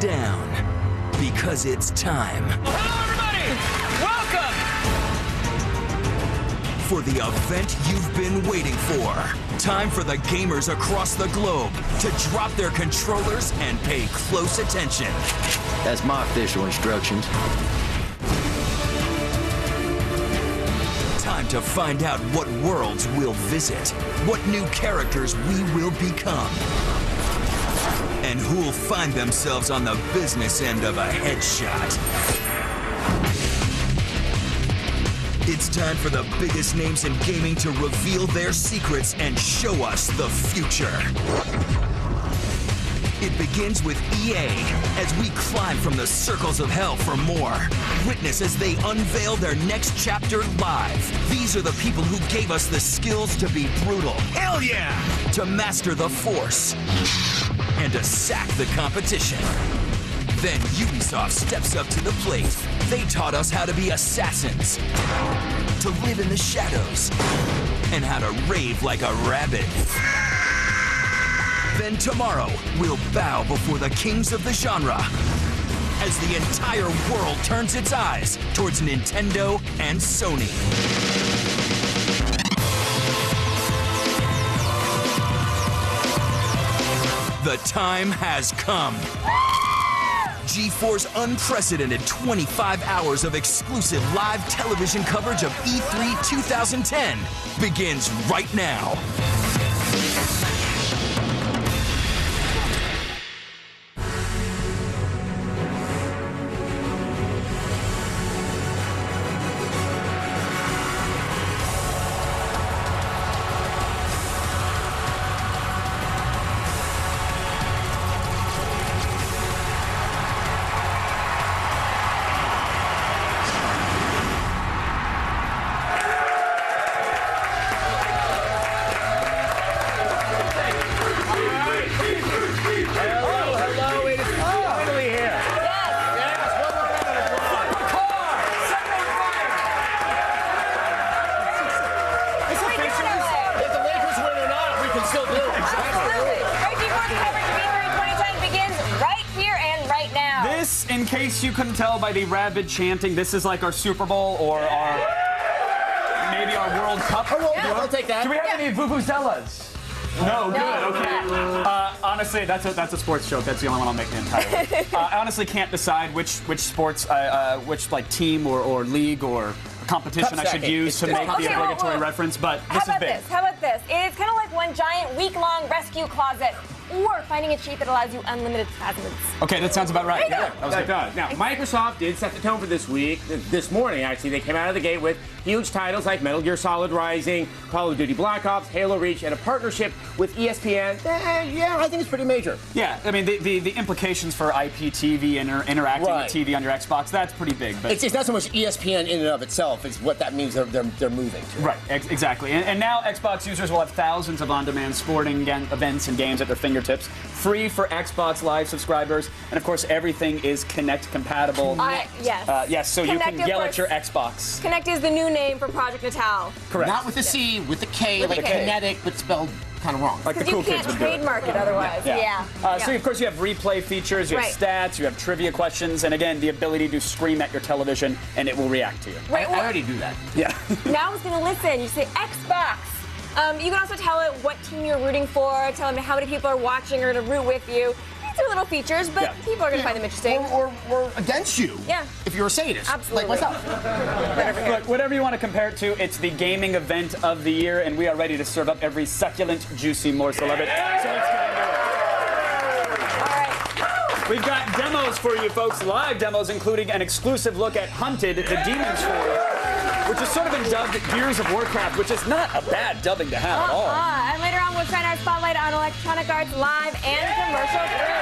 down because it's time. Hello, everybody! Welcome! For the event you've been waiting for. Time for the gamers across the globe to drop their controllers and pay close attention. That's my official instructions. Time to find out what worlds we'll visit, what new characters we will become, and who'll find themselves on the business end of a headshot. It's time for the biggest names in gaming to reveal their secrets and show us the future. It begins with EA as we climb from the circles of hell for more. Witness as they unveil their next chapter live. These are the people who gave us the skills to be brutal. Hell yeah! To master the Force. And to sack the competition. Then Ubisoft steps up to the plate. They taught us how to be assassins, to live in the shadows, and how to rave like a rabbit. Then tomorrow, we'll bow before the kings of the genre as the entire world turns its eyes towards Nintendo and Sony. The time has come. G4's unprecedented 25 hours of exclusive live television coverage of E3 2010 begins right now. In case you couldn't tell by the rabid chanting, this is like our Super Bowl or our maybe our World Cup. I'll take that. Do we have any vuvuzelas? No, good, okay. Honestly, that's a sports joke. That's the only one I'll make the entire way. I honestly can't decide which sports, which like team or league or competition I should use to make the obligatory reference, but this is big. How about this? It's kind of like one giant week-long rescue closet, or finding a cheat that allows you unlimited plasmids. Okay, that sounds about right. Yeah, that does. Now, Microsoft did set the tone for this week. This morning, actually, they came out of the gate with huge titles like Metal Gear Solid Rising, Call of Duty Black Ops, Halo Reach, and a partnership with ESPN. Yeah, I think it's pretty major. Yeah, I mean, the implications for IPTV and interacting with TV on your Xbox, that's pretty big. But it's not so much ESPN in and of itself, it's what that means they're moving to. Right, exactly. And now Xbox users will have thousands of on-demand sporting events and games at their fingertips, free for Xbox Live subscribers, and of course everything is Kinect compatible. Yes. Yes, so Kinect, you can yell at your course. Xbox. Kinect is the new name for Project Natal. Correct. Not with a C, with a K, With like a K. kinetic, but spelled kind of wrong. Like the Because cool you kids can't would do it. trademark it otherwise. So of course you have replay features, you have stats, you have trivia questions, and again the ability to scream at your television and it will react to you. Wait, I already do that. Yeah. Now I was going to listen. You say Xbox. You can also tell it what team you're rooting for, tell them how many people are watching or to root with you. These are little features, but people are going to find them interesting. Or against you. Yeah. If you're a sadist. Absolutely. Like myself. Look, whatever you want to compare it to, it's the gaming event of the year, and we are ready to serve up every succulent, juicy morsel of it. So let's get into it. All right. We've got demos for you folks, live demos, including an exclusive look at Hunted, the Demon's Sword, which has sort of been dubbed Gears of Warcraft, which is not a bad dubbing to have at all. And later on, we'll shine our spotlight on Electronic Arts live and commercial free.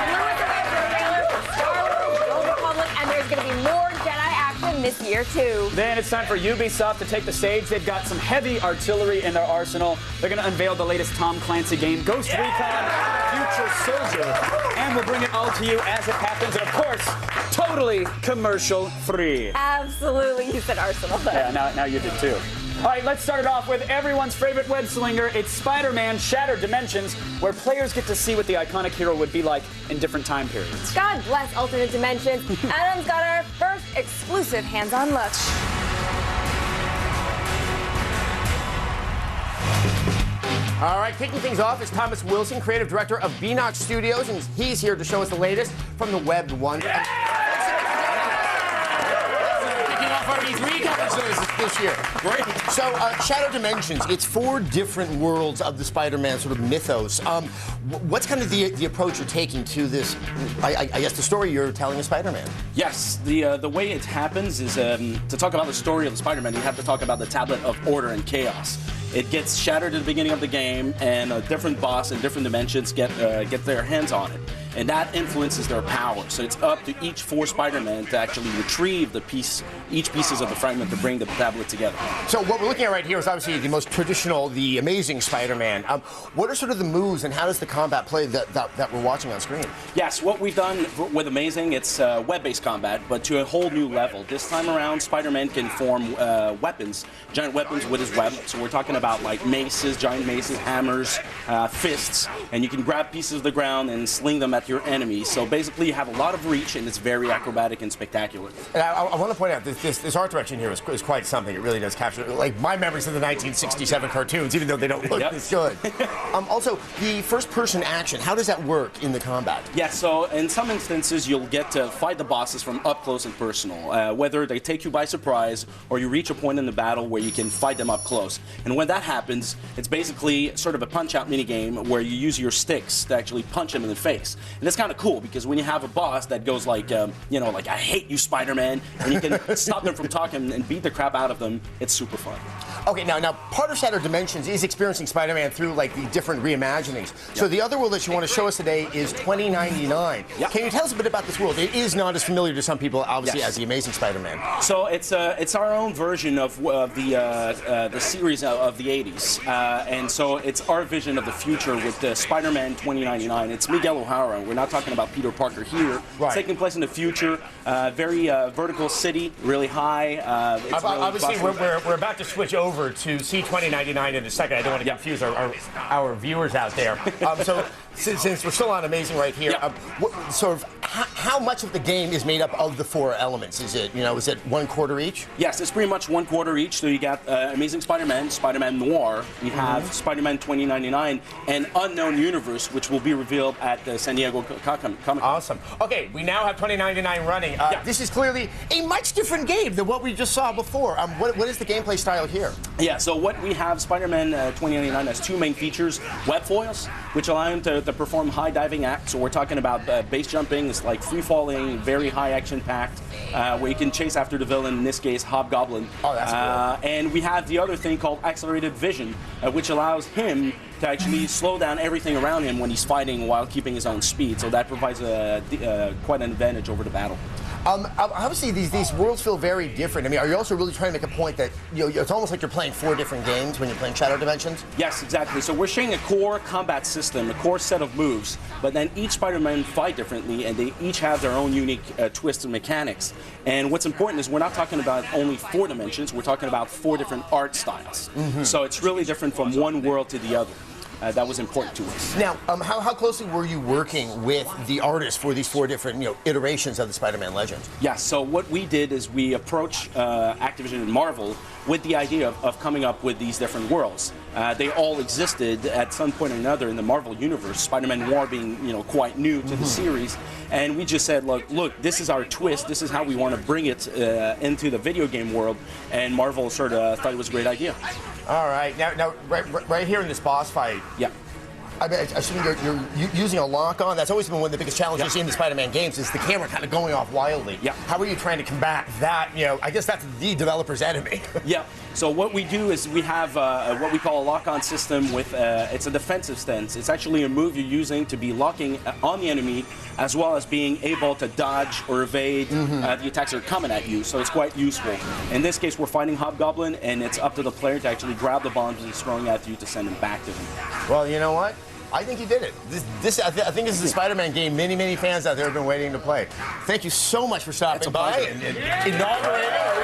Blew us away with a trailer for Star Wars: The Old Republic, and there's going to be more Jedi action this year, too. Then it's time for Ubisoft to take the stage. They've got some heavy artillery in their arsenal. They're going to unveil the latest Tom Clancy game, Ghost Recon Future Soldier. And we'll bring it all to you as it happens. And of course, totally commercial free. Absolutely. You said arsenal. Yeah, now you did too. All right, let's start it off with everyone's favorite web slinger. It's Spider-Man Shattered Dimensions, where players get to see what the iconic hero would be like in different time periods. God bless alternate dimensions. Adam's got our first exclusive hands-on look. All right, kicking things off is Thomas Wilson, creative director of B-Notch Studios, and he's here to show us the latest from the Webbed One. Kicking off our E3 coverage this year. Great. So, Shattered Dimensions, it's 4 different worlds of the Spider-Man sort of mythos. What's kind of the approach you're taking to this, I guess, the story you're telling of Spider-Man? Yes, the way it happens is to talk about the story of Spider-Man, you have to talk about the Tablet of Order and Chaos. It gets shattered at the beginning of the game, and a different boss in different dimensions get their hands on it. And that influences their power. So it's up to each 4 Spider-Men to actually retrieve each pieces of the fragment to bring the tablet together. So what we're looking at right here is obviously the most traditional, the amazing Spider-Man. What are sort of the moves, and how does the combat play that we're watching on screen? Yes, what we've done with Amazing, it's web-based combat, but to a whole new level. This time around, Spider-Man can form weapons, giant weapons with his web. So we're talking about like maces, giant maces, hammers, fists, and you can grab pieces of the ground and sling them at your enemies. So basically you have a lot of reach, and it's very acrobatic and spectacular. And I want to point out this art direction here is quite something. It really does capture like my memories of the 1967 cartoons, even though they don't look this good. Also, the first-person action, how does that work in the combat? Yeah, so in some instances you'll get to fight the bosses from up close and personal, whether they take you by surprise or you reach a point in the battle where you can fight them up close. And when that happens, it's basically sort of a punch-out minigame where you use your sticks to actually punch them in the face. And that's kind of cool because when you have a boss that goes like, like, I hate you, Spider-Man, and you can stop them from talking and beat the crap out of them, it's super fun. Okay, now part of Shattered Dimensions is experiencing Spider-Man through like the different reimaginings. So the other world that you want to show us today is 2099. Can you tell us a bit about this world? It is not as familiar to some people, obviously, as the Amazing Spider-Man. So it's our own version of the series of the 80s, and so it's our vision of the future with the Spider-Man 2099. It's Miguel O'Hara. We're not talking about Peter Parker here. Right. It's taking place in the future. Very vertical city, really high. Obviously, we're about to switch over to see 2099 in a second. I don't want to confuse our viewers out there. So since we're still on Amazing right here, sort of how much of the game is made up of the 4 elements? Is it 1/4 each? Yes, it's pretty much 1/4 each. So you got Amazing Spider-Man, Spider-Man Noir. You have Spider-Man 2099, and Unknown Universe, which will be revealed at the San Diego Comic-Con. Awesome. Okay, we now have 2099 running. This is clearly a much different game than what we just saw before. What is the gameplay style here? Yeah, so what we have, Spider-Man 2099 has 2 main features. Web foils, which allow him to perform high diving acts. So we're talking about base jumping. It's like free-falling, very high action-packed, where you can chase after the villain, in this case, Hobgoblin. Oh, that's cool. And we have the other thing called Accelerated Vision, which allows him to actually slow down everything around him when he's fighting while keeping his own speed. So that provides quite an advantage over the battle. Obviously, these worlds feel very different. I mean, are you also really trying to make a point that it's almost like you're playing 4 different games when you're playing Shattered Dimensions? Yes, exactly. So we're sharing a core combat system, a core set of moves, but then each Spider-Man fight differently, and they each have their own unique twists and mechanics. And what's important is we're not talking about only 4 dimensions. We're talking about 4 different art styles. So it's really different from one world to the other. That was important to us. Now, how closely were you working with the artists for these 4 different iterations of the Spider-Man legend? Yeah, so what we did is we approached Activision and Marvel with the idea of coming up with these different worlds. They all existed at some point or another in the Marvel universe, Spider-Man Noir being quite new to the series. And we just said, look, this is our twist. This is how we want to bring it into the video game world. And Marvel sort of thought it was a great idea. All right. Now, right here in this boss fight. Yeah. I assume you're using a lock-on. That's always been one of the biggest challenges in the Spider-Man games is the camera kind of going off wildly. Yeah. How are you trying to combat that? I guess that's the developer's enemy. Yeah. So what we do is we have what we call a lock-on system with it's a defensive stance. It's actually a move you're using to be locking on the enemy as well as being able to dodge or evade the attacks that are coming at you. So it's quite useful. In this case, we're fighting Hobgoblin, and it's up to the player to actually grab the bombs he's throwing at you to send them back to him. Well, you know what? I think you did it. I think this is a Spider-Man game many fans out there have been waiting to play. Thank you so much for stopping by and inaugurating our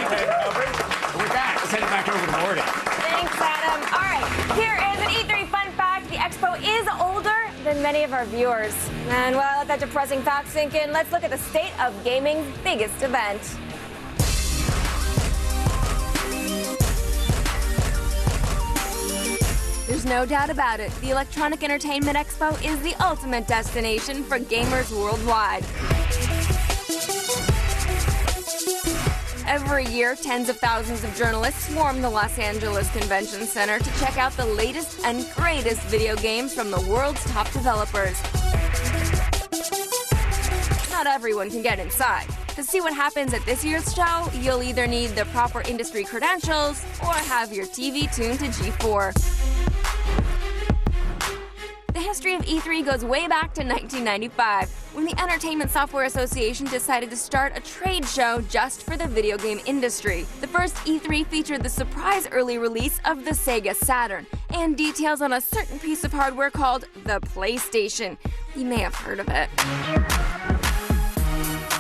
E3 coverage. We're back. send it back over to Morgan. Thanks, Adam. All right, here is an E3 fun fact. The expo is older than many of our viewers. And while I let that depressing fact sink in, let's look at the state of gaming's biggest event. There's no doubt about it. The Electronic Entertainment Expo is the ultimate destination for gamers worldwide. Every year, tens of thousands of journalists swarm the Los Angeles Convention Center to check out the latest and greatest video games from the world's top developers. Not everyone can get inside. To see what happens at this year's show, you'll either need the proper industry credentials or have your TV tuned to G4. The history of E3 goes way back to 1995, when the Entertainment Software Association decided to start a trade show just for the video game industry. The first E3 featured the surprise early release of the Sega Saturn, and details on a certain piece of hardware called the PlayStation. You may have heard of it.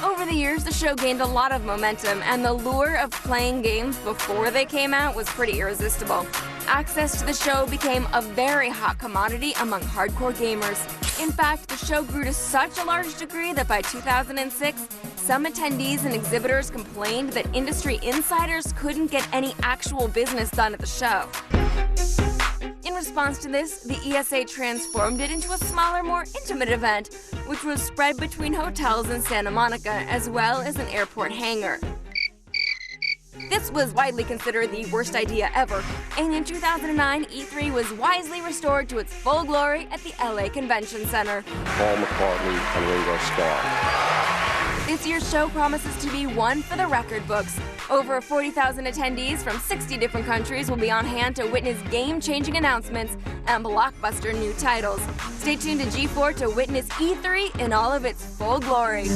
Over the years, the show gained a lot of momentum, and the lure of playing games before they came out was pretty irresistible. Access to the show became a very hot commodity among hardcore gamers. In fact, the show grew to such a large degree that by 2006, some attendees and exhibitors complained that industry insiders couldn't get any actual business done at the show. In response to this, the ESA transformed it into a smaller, more intimate event, which was spread between hotels in Santa Monica as well as an airport hangar. This was widely considered the worst idea ever, and in 2009, E3 was wisely restored to its full glory at the LA Convention Center. Paul McCartney and Ringo Starr. This year's show promises to be one for the record books. Over 40,000 attendees from 60 different countries will be on hand to witness game-changing announcements and blockbuster new titles. Stay tuned to G4 to witness E3 in all of its full glory.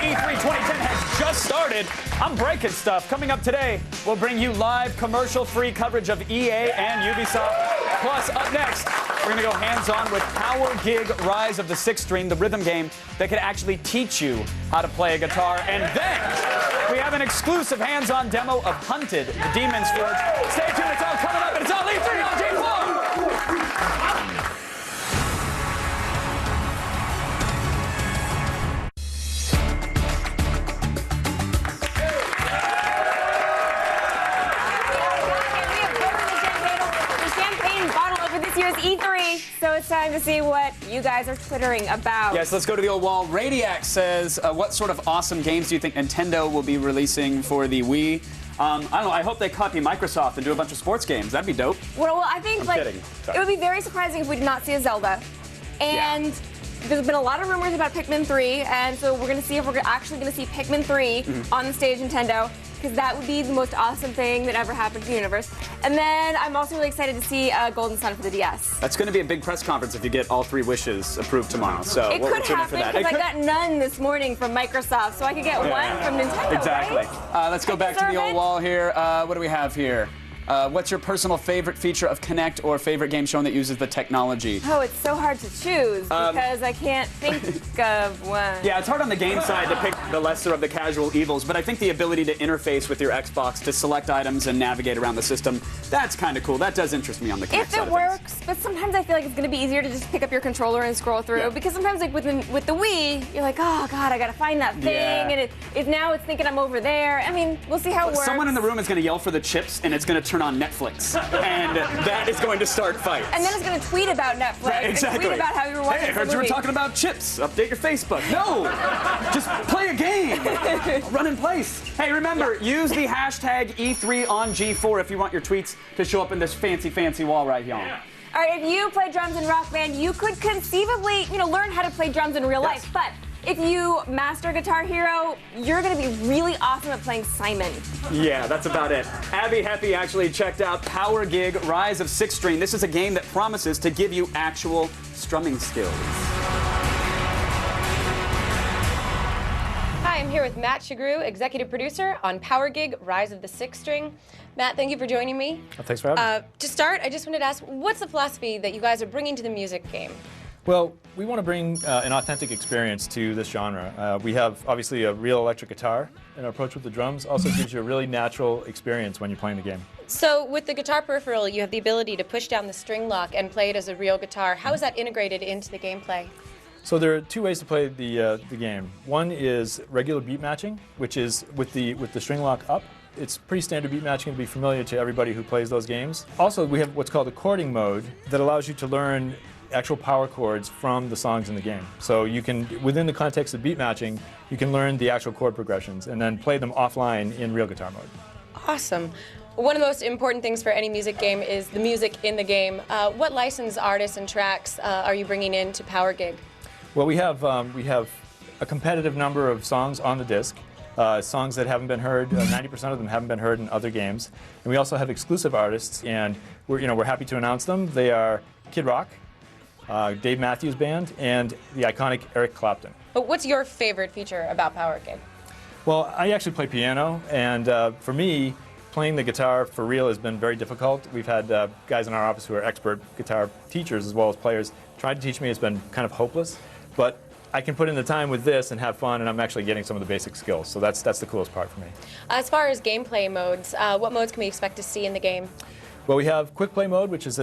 E3 2010 has just started. I'm breaking stuff. Coming up today, we'll bring you live commercial-free coverage of EA and Ubisoft. Plus, up next, we're going to go hands-on with Power Gig Rise of the Sixth String, the rhythm game that could actually teach you how to play a guitar. And then we have an exclusive hands-on demo of Hunted, the Demon's Forge. Stay tuned. It's all coming up, and it's all E3 on G4. E3, so it's time to see what you guys are twittering about. Yes, let's go to the old wall. Radiac says, what sort of awesome games do you think Nintendo will be releasing for the Wii? I don't know, I hope they copy Microsoft and do a bunch of sports games. That'd be dope. Well, I think it would be very surprising if we did not see a Zelda. And there's been a lot of rumors about Pikmin 3, and so we're going to see if we're actually going to see Pikmin 3 on the stage Nintendo, because that would be the most awesome thing that ever happened to the universe. And then I'm also really excited to see Golden Sun for the DS. That's going to be a big press conference if you get all 3 wishes approved tomorrow. So it could happen, because I got none this morning from Microsoft, so I could get one from Nintendo. Exactly. Right? Let's go back to the old wall here. What do we have here? What's your personal favorite feature of Kinect or favorite game shown that uses the technology? Oh, it's so hard to choose because I can't think of one. Yeah, it's hard on the game side to pick the lesser of the casual evils, but I think the ability to interface with your Xbox to select items and navigate around the system, that's kind of cool. That does interest me on the Kinect side If it works, but sometimes I feel like it's going to be easier to just pick up your controller and scroll through, because sometimes like with the Wii, you're like, oh God, I got to find that thing, and now it's thinking I'm over there. I mean, we'll see how it works. Someone in the room is going to yell for the chips, and it's going to turn on Netflix, and that is going to start fights. And then it's going to tweet about Netflix, right, exactly. and tweet about how you were watching Hey, I heard you were talking about chips. Update your Facebook. No, just play a game. Run in place. Hey, remember, use the hashtag E3 on G4 if you want your tweets to show up in this fancy, fancy wall right here. All right, if you play drums in Rock Band, you could conceivably, learn how to play drums in real life, but if you master Guitar Hero, you're going to be really awesome at playing Simon. Yeah, that's about it. Abby Heppy actually checked out Power Gig Rise of Sixth String. This is a game that promises to give you actual strumming skills. Hi, I'm here with Matt Shagru, executive producer on Power Gig Rise of the Sixth String. Matt, thank you for joining me. Oh, thanks for having me. To start, I just wanted to ask, what's the philosophy that you guys are bringing to the music game? Well, we want to bring an authentic experience to this genre. We have obviously a real electric guitar, and our approach with the drums also gives you a really natural experience when you're playing the game. So with the guitar peripheral, you have the ability to push down the string lock and play it as a real guitar. How is that integrated into the gameplay? So there are two ways to play the game. One is regular beat matching, which is with the string lock up. It's pretty standard beat matching to be familiar to everybody who plays those games. Also, we have what's called a chording mode that allows you to learn actual power chords from the songs in the game. So you can, within the context of beat matching, you can learn the actual chord progressions and then play them offline in real guitar mode. Awesome. One of the most important things for any music game is the music in the game. What licensed artists and tracks are you bringing in to Power Gig? Well, we have a competitive number of songs on the disc. Songs that haven't been heard, 90% of them haven't been heard in other games. And we also have exclusive artists, and we're happy to announce them. They are Kid Rock, Dave Matthews Band, and the iconic Eric Clapton. But what's your favorite feature about Power Gig? Well, I actually play piano, and for me, playing the guitar for real has been very difficult. We've had guys in our office who are expert guitar teachers as well as players try to teach me. It's been kind of hopeless, but I can put in the time with this and have fun, and I'm actually getting some of the basic skills. So that's the coolest part for me. As far as gameplay modes, what modes can we expect to see in the game? Well, we have quick play mode, which is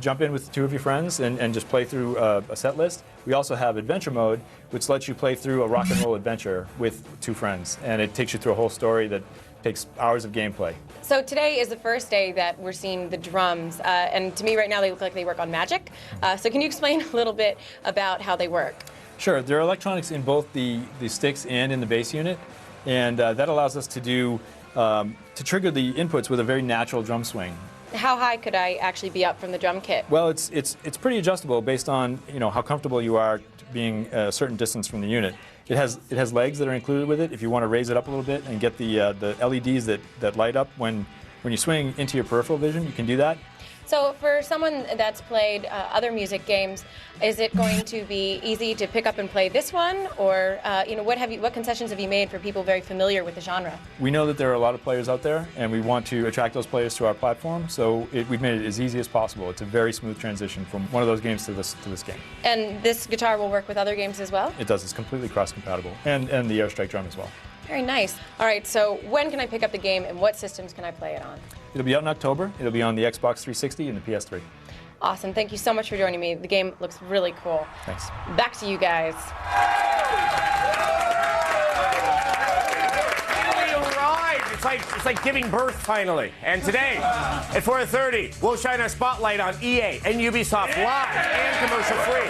jump in with two of your friends and just play through a set list. We also have adventure mode, which lets you play through a rock and roll adventure with two friends, and it takes you through a whole story that takes hours of gameplay. So today is the first day that we're seeing the drums, and to me right now they look like they work on magic. So can you explain a little bit about how they work? Sure. There are electronics in both the sticks and in the bass unit, and that allows us to to trigger the inputs with a very natural drum swing. How high could I actually be up from the drum kit? Well, it's pretty adjustable based on how comfortable you are being a certain distance from the unit. It has legs that are included with it. If you want to raise it up a little bit and get the LEDs that light up when you swing into your peripheral vision, you can do that. So for someone that's played other music games, is it going to be easy to pick up and play this one, or what concessions have you made for people very familiar with the genre? We know that there are a lot of players out there, and we want to attract those players to our platform. So we've made it as easy as possible. It's a very smooth transition from one of those games to this game. And this guitar will work with other games as well? It does. It's completely cross-compatible, and the Airstrike drum as well. Very nice. All right, so when can I pick up the game, and what systems can I play it on? It'll be out in October. It'll be on the Xbox 360 and the PS3. Awesome. Thank you so much for joining me. The game looks really cool. Thanks. Back to you guys. It's like giving birth finally. And today at 4:30, we'll shine our spotlight on EA and Ubisoft live and commercial free.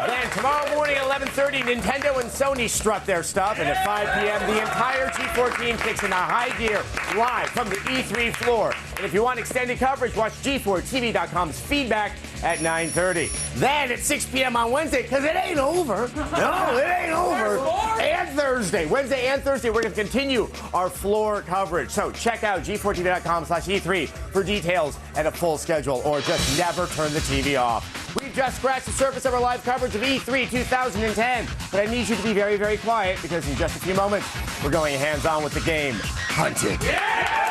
Then tomorrow morning at 11:30, Nintendo and Sony strut their stuff, and at 5 p.m. the entire G4 team kicks into high gear live from the E3 floor. And if you want extended coverage, watch G4TV.com's feedback at 9:30. Then at 6 p.m. on Wednesday, because it ain't over. No, it ain't over. And Thursday, Wednesday and Thursday, we're going to continue our floor coverage. So check out G4TV.com/E3 for details and a full schedule, or just never turn the TV off. We've just scratched the surface of our live coverage of E3 2010, but I need you to be very, very quiet, because in just a few moments, we're going hands-on with the game, Hunted. Yeah!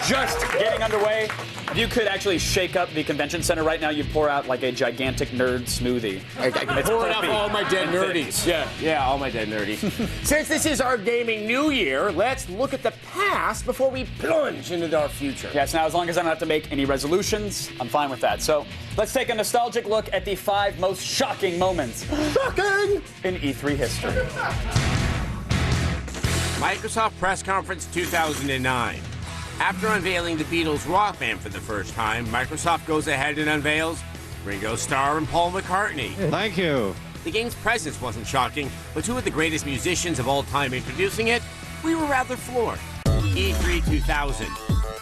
Just getting underway. If you could actually shake up the convention center right now, you'd pour out like a gigantic nerd smoothie. I can pour out all my dead nerdies. Yeah, all my dead nerdies. Since this is our gaming new year, let's look at the past before we plunge into our future. Yes, now as long as I don't have to make any resolutions, I'm fine with that. So let's take a nostalgic look at the 5 most shocking moments in E3 history. Microsoft Press Conference 2009. After unveiling the Beatles' Rock Band for the first time, Microsoft goes ahead and unveils Ringo Starr and Paul McCartney. Thank you. The game's presence wasn't shocking, but two of the greatest musicians of all time introducing it, we were rather floored. E3 2000.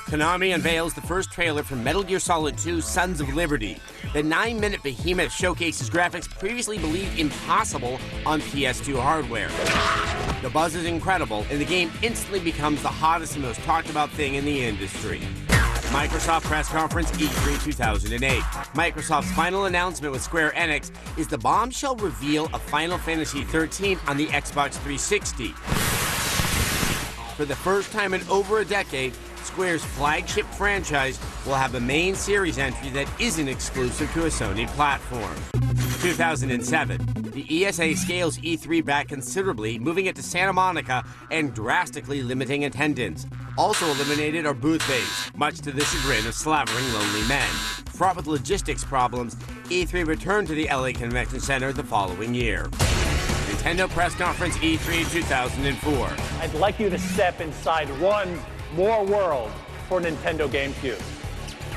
Konami unveils the first trailer for Metal Gear Solid 2 Sons of Liberty. The 9-minute behemoth showcases graphics previously believed impossible on PS2 hardware. The buzz is incredible, and the game instantly becomes the hottest and most talked about thing in the industry. Microsoft press conference E3 2008. Microsoft's final announcement with Square Enix is the bombshell reveal of Final Fantasy XIII on the Xbox 360. For the first time in over a decade, Square's flagship franchise will have a main series entry that isn't exclusive to a Sony platform. 2007. The ESA scales E3 back considerably, moving it to Santa Monica and drastically limiting attendance. Also eliminated are booth bays, much to the chagrin of slavering lonely men. Fraught with logistics problems, E3 returned to the LA Convention Center the following year. Nintendo press conference E3 2004. I'd like you to step inside one more world for Nintendo GameCube.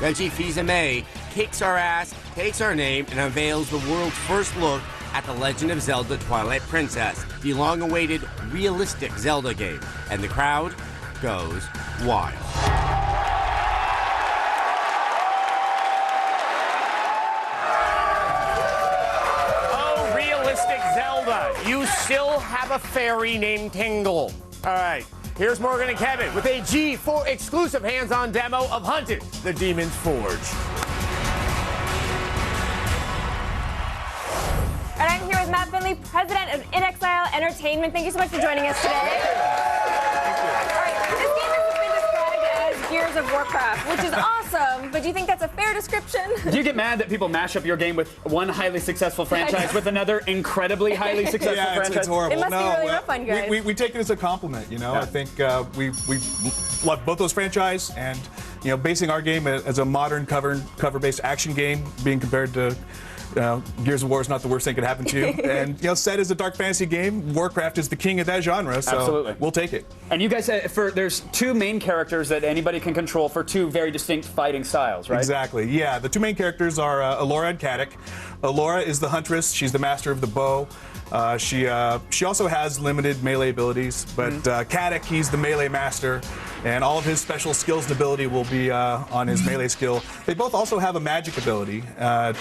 Reggie Fils-Aimé kicks our ass, takes our name, and unveils the world's first look at The Legend of Zelda Twilight Princess, the long-awaited realistic Zelda game. And the crowd goes wild. Oh, realistic Zelda. You still have a fairy named Tingle. All right. Here's Morgan and Kevin with a G4 exclusive hands-on demo of Hunted, the Demon's Forge. And I'm here with Matt Finley, president of In Exile Entertainment. Thank you so much for joining us today. All right, this game has been described as Gears of Warcraft, which is awesome, but do you think that's a fair description? Do you get mad that people mash up your game with one highly successful franchise with another incredibly highly successful franchise? It's horrible. It must be really rough on you guys. We take it as a compliment, you know. Yeah. I think we love both those franchise, and you know, basing our game as a modern cover-based action game, being compared to Gears of War is not the worst thing that could happen to you. And you know, set as a dark fantasy game, Warcraft is the king of that genre, so Absolutely. We'll take it. And you guys, there's two main characters that anybody can control for two very distinct fighting styles, right? Exactly, yeah. The two main characters are Alora and Caddoc. Alora is the huntress. She's the master of the bow. She also has limited melee abilities, but Caddoc, he's the melee master, and all of his special skills and ability will be on his melee skill. They both also have a magic ability, and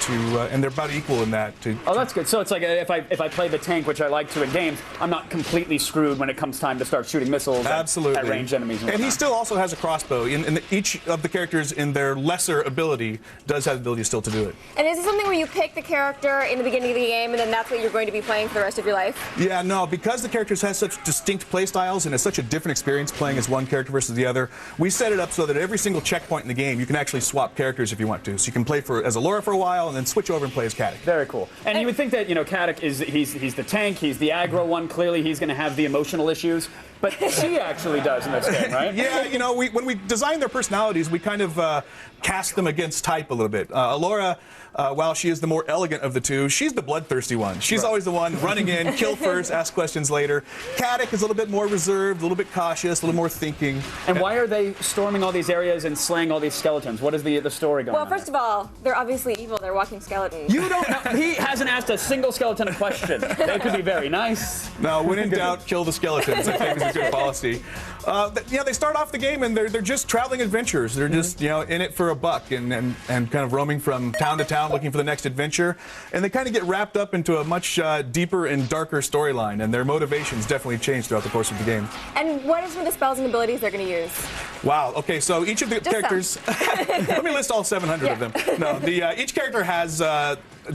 they're about equal in that. Oh, that's good. So it's like if I play the tank, which I like to in games, I'm not completely screwed when it comes time to start shooting missiles at ranged enemies. And he still also has a crossbow. Each of the characters in their lesser ability does have the ability still to do it. And is it something where you pick the character in the beginning of the game and then that's what you're going to be playing for the rest of your life? Yeah, no, because the characters have such distinct play styles and it's such a different experience playing as one character versus the other, we set it up so that at every single checkpoint in the game, you can actually swap characters if you want to. So you can play as Alora for a while and then switch over and play as Caddoc. Very cool. And you would think that, you know, Caddoc he's the tank, he's the aggro one. Clearly, he's going to have the emotional issues. But she actually does in this game, right? Yeah, you know, when we design their personalities, we kind of cast them against type a little bit. Alora, while she is the more elegant of the two, she's the bloodthirsty one. She's always the one running in, kill first, ask questions later. Caddoc is a little bit more reserved, a little bit cautious, a little more thinking. And why are they storming all these areas and slaying all these skeletons? What is the story going on? Well, first of all, they're obviously evil. They're walking skeletons. You don't know. He hasn't asked a single skeleton a question. They could be very nice. No, when in doubt, kill the skeletons. I think is a good policy. You know, they start off the game and they're just traveling adventurers. They're just, you know, in it for a buck and kind of roaming from town to town looking for the next adventure. And they kind of get wrapped up into a much deeper and darker storyline, and their motivations definitely change throughout the course of the game. And what are some of the spells and abilities they're going to use? Wow. Okay, so each of the characters. Let me list all 700 of them. No, each character has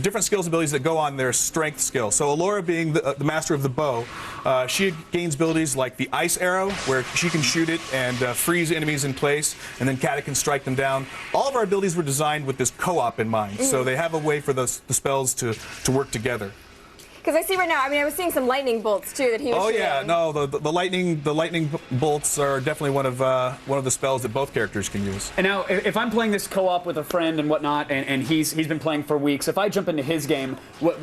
different skills and abilities that go on their strength skill. So Alora, being the master of the bow, she gains abilities like the ice arrow, where she can shoot it and freeze enemies in place, and then Caddoc can strike them down. All of our abilities were designed with this co-op in mind, so they have a way for the spells to work together. Because I see right now, I mean, I was seeing some lightning bolts too that he was shooting. Yeah, no, the lightning bolts are definitely one of the spells that both characters can use. And now, if I'm playing this co-op with a friend and whatnot, and he's been playing for weeks, if I jump into his game,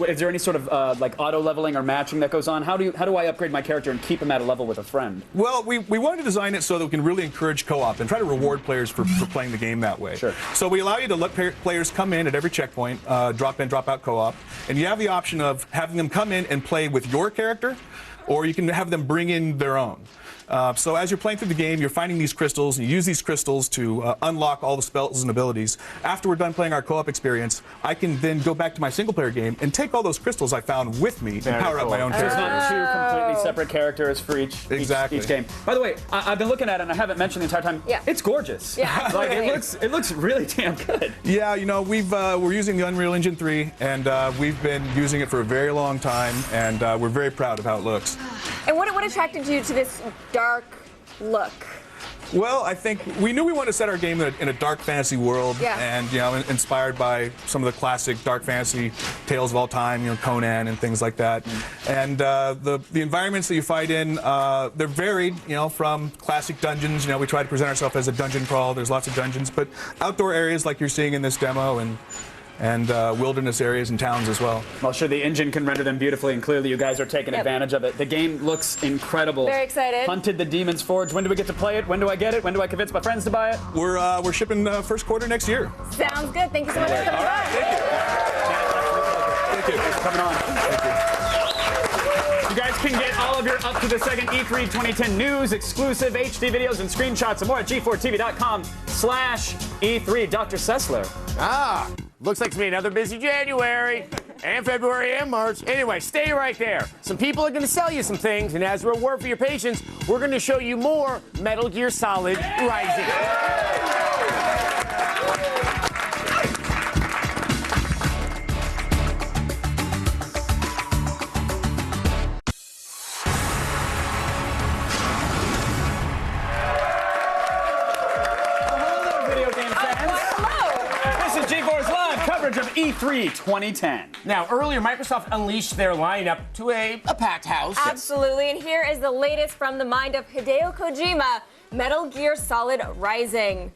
is there any sort of like auto leveling or matching that goes on? How do I upgrade my character and keep him at a level with a friend? Well, we wanted to design it so that we can really encourage co-op and try to reward players for playing the game that way. Sure. So we allow you to let players come in at every checkpoint, drop in, drop out co-op, and you have the option of having them come in and play with your character, or you can have them bring in their own. So as you're playing through the game, you're finding these crystals, and you use these crystals to unlock all the spells and abilities. After we're done playing our co-op experience, I can then go back to my single-player game and take all those crystals I found with me and power up my own character. There's not two completely separate characters for each game. By the way, I've been looking at it, and I haven't mentioned the entire time. Yeah. It's gorgeous. Yeah, like it looks really damn good. Yeah, you know, we're using the Unreal Engine 3, and we've been using it for a very long time, and we're very proud of how it looks. And what attracted you to this dark look? Well, I think we knew we wanted to set our game in a dark fantasy world, and you know, inspired by some of the classic dark fantasy tales of all time, you know, Conan and things like that. And the environments that you fight in, they're varied, you know, from classic dungeons. You know, we try to present ourselves as a dungeon crawl. There's lots of dungeons, but outdoor areas like you're seeing in this demo, and wilderness areas and towns as well. Well, sure, the engine can render them beautifully, and clearly you guys are taking advantage of it. The game looks incredible. Very excited. Hunted the Demon's Forge. When do we get to play it? When do I get it? When do I convince my friends to buy it? We're shipping first quarter next year. Sounds good. Thank you so much for coming by. Thank you. Thanks for coming on. Thank you. You guys can get all of your up-to-the-second E3 2010 news, exclusive HD videos, and screenshots and more at G4TV.com/E3. Dr. Sessler. Looks like it's me another busy January and February and March. Anyway, stay right there. Some people are going to sell you some things, and as a reward for your patience, we're going to show you more Metal Gear Solid Rising. G4's live coverage of E3 2010. Now, earlier, Microsoft unleashed their lineup to a packed house. Absolutely, and here is the latest from the mind of Hideo Kojima, Metal Gear Solid Rising.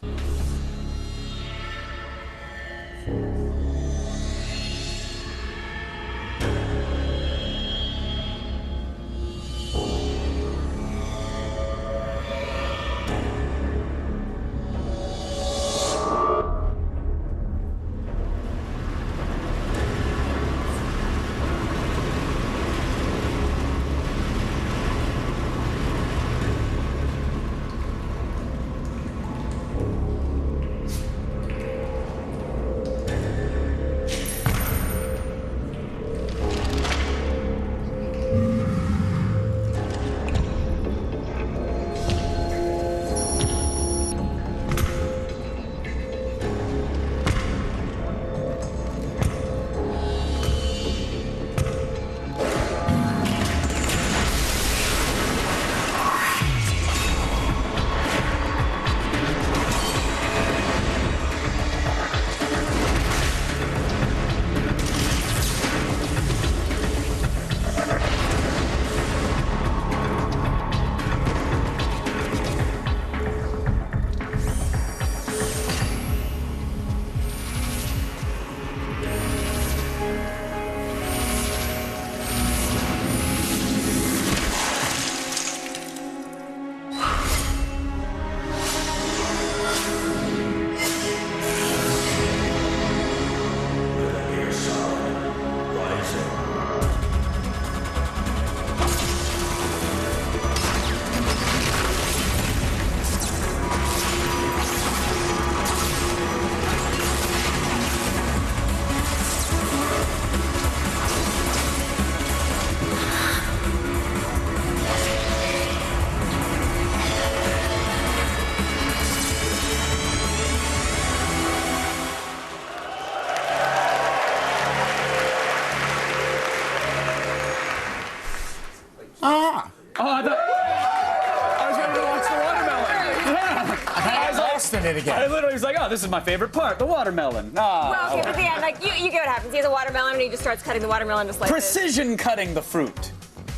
I literally was like, oh, this is my favorite part, the watermelon. Well, okay, but at the end, like, you get what happens. He has a watermelon, and he just starts cutting the watermelon to slices. Precision cutting the fruit.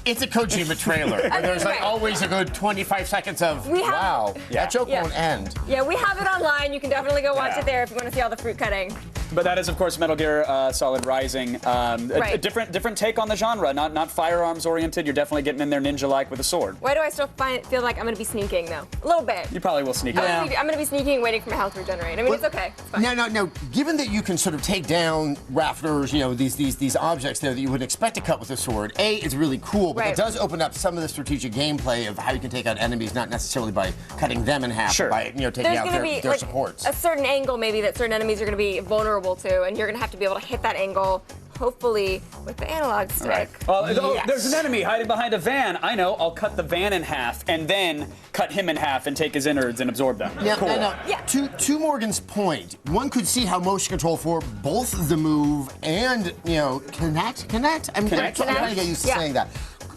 It's a Kojima trailer. And there's like always a good 25 seconds of, wow, that joke won't end. Yeah, we have it online. You can definitely go watch it there if you want to see all the fruit cutting. But that is, of course, Metal Gear Solid Rising. A different take on the genre, not firearms oriented. You're definitely getting in there ninja-like with a sword. Why do I still feel like I'm going to be sneaking, though? A little bit. You probably will sneak. I'm going to be sneaking and waiting for my health to regenerate. I mean, it's okay. It's fine. Now, given that you can sort of take down rafters, you know, these objects there that you would expect to cut with a sword, A, it's really cool, but it does open up some of the strategic gameplay of how you can take out enemies, not necessarily by cutting them in half, but by, you know, taking out their supports. A certain angle, maybe, that certain enemies are going to be vulnerable to, and you're going to have to be able to hit that angle, hopefully, with the analog stick. Right. Well, there's an enemy hiding behind a van. I know. I'll cut the van in half and then cut him in half and take his innards and absorb them. To Morgan's point, one could see how motion control for both the move and, you know, connect. I mean, I'm trying to get used to saying that.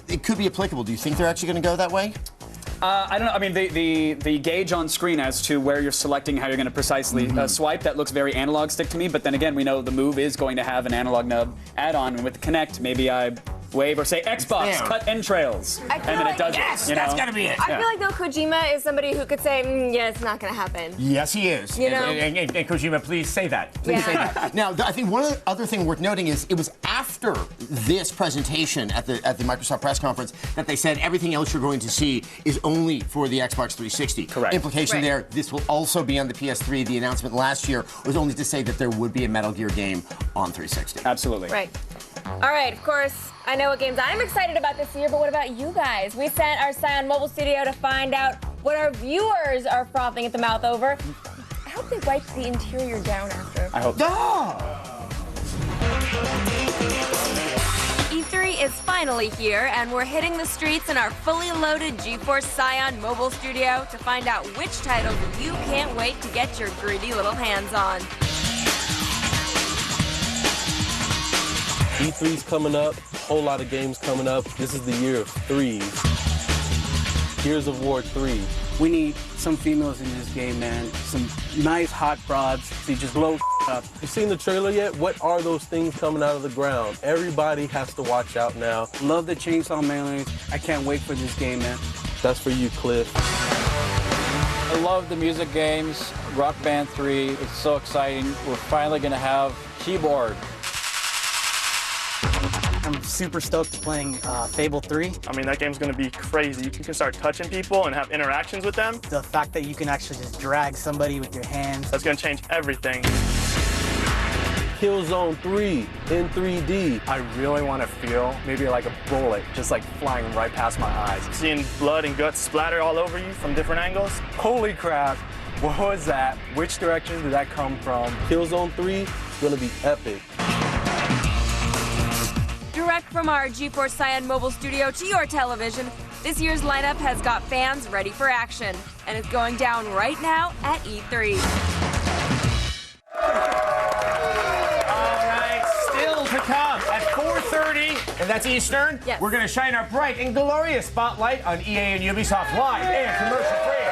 It could be applicable. Do you think they're actually going to go that way? I don't know. I mean, the gauge on screen as to where you're selecting how you're going to precisely swipe, that looks very analog stick to me. But then again, we know the move is going to have an analog nub add-on. And with the Kinect, maybe I wave or say Xbox, cut entrails. And then it does it. You know? That's got to be it. I feel like, though, Kojima is somebody who could say, yeah, it's not going to happen. Yes, he is. You know? And Kojima, please say that. Please say that. Now, I think one other thing worth noting is it was after this presentation at the Microsoft press conference that they said everything else you're going to see is only for the Xbox 360. Correct. Implication there, this will also be on the PS3. The announcement last year was only to say that there would be a Metal Gear game on 360. Absolutely. Right. All right, of course, I know what games I'm excited about this year, but what about you guys? We sent our Scion Mobile Studio to find out what our viewers are frothing at the mouth over. I hope they wipe the interior down after. I hope E3 is finally here, and we're hitting the streets in our fully loaded G4's Scion Mobile Studio to find out which titles you can't wait to get your greedy little hands on. E3's coming up, a whole lot of games coming up. This is the year of threes. Gears of War 3. We need some females in this game, man. Some nice hot broads to just blow up. You seen the trailer yet? What are those things coming out of the ground? Everybody has to watch out now. Love the chainsaw melees. I can't wait for this game, man. That's for you, Cliff. I love the music games. Rock Band 3, it's so exciting. We're finally going to have keyboard. I'm super stoked playing Fable 3. I mean, that game's going to be crazy. You can start touching people and have interactions with them. The fact that you can actually just drag somebody with your hands. That's going to change everything. Killzone 3 in 3D. I really want to feel maybe like a bullet just like flying right past my eyes. Seeing blood and guts splatter all over you from different angles. Holy crap. What was that? Which direction did that come from? Killzone 3 is going to be epic. Direct from our G4's Scion Mobile Studio to your television, this year's lineup has got fans ready for action, and it's going down right now at E3. All right, still to come at 4:30, and that's Eastern. Yes. We're going to shine our bright and glorious spotlight on EA and Ubisoft live and commercial-free.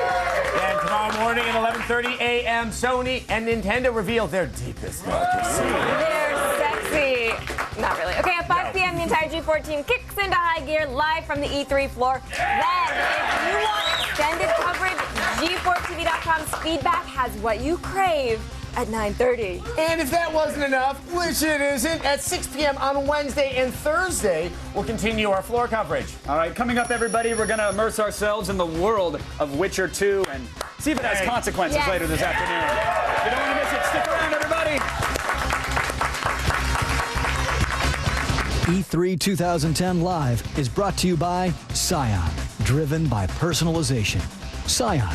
And tomorrow morning at 11:30 a.m., Sony and Nintendo reveal their deepest, darkest secrets. They're sexy. Not really. Okay, at 5 p.m., the entire G4 team kicks into high gear live from the E3 floor. Then, if you want extended coverage, G4TV.com's feedback has what you crave at 9:30. And if that wasn't enough, which it isn't, at 6 p.m. on Wednesday and Thursday, we'll continue our floor coverage. All right, coming up, everybody, we're going to immerse ourselves in the world of Witcher 2 and see if it has consequences later this afternoon. You don't want to miss it. Stick around, everybody. E3 2010 Live is brought to you by Scion, driven by personalization. Scion,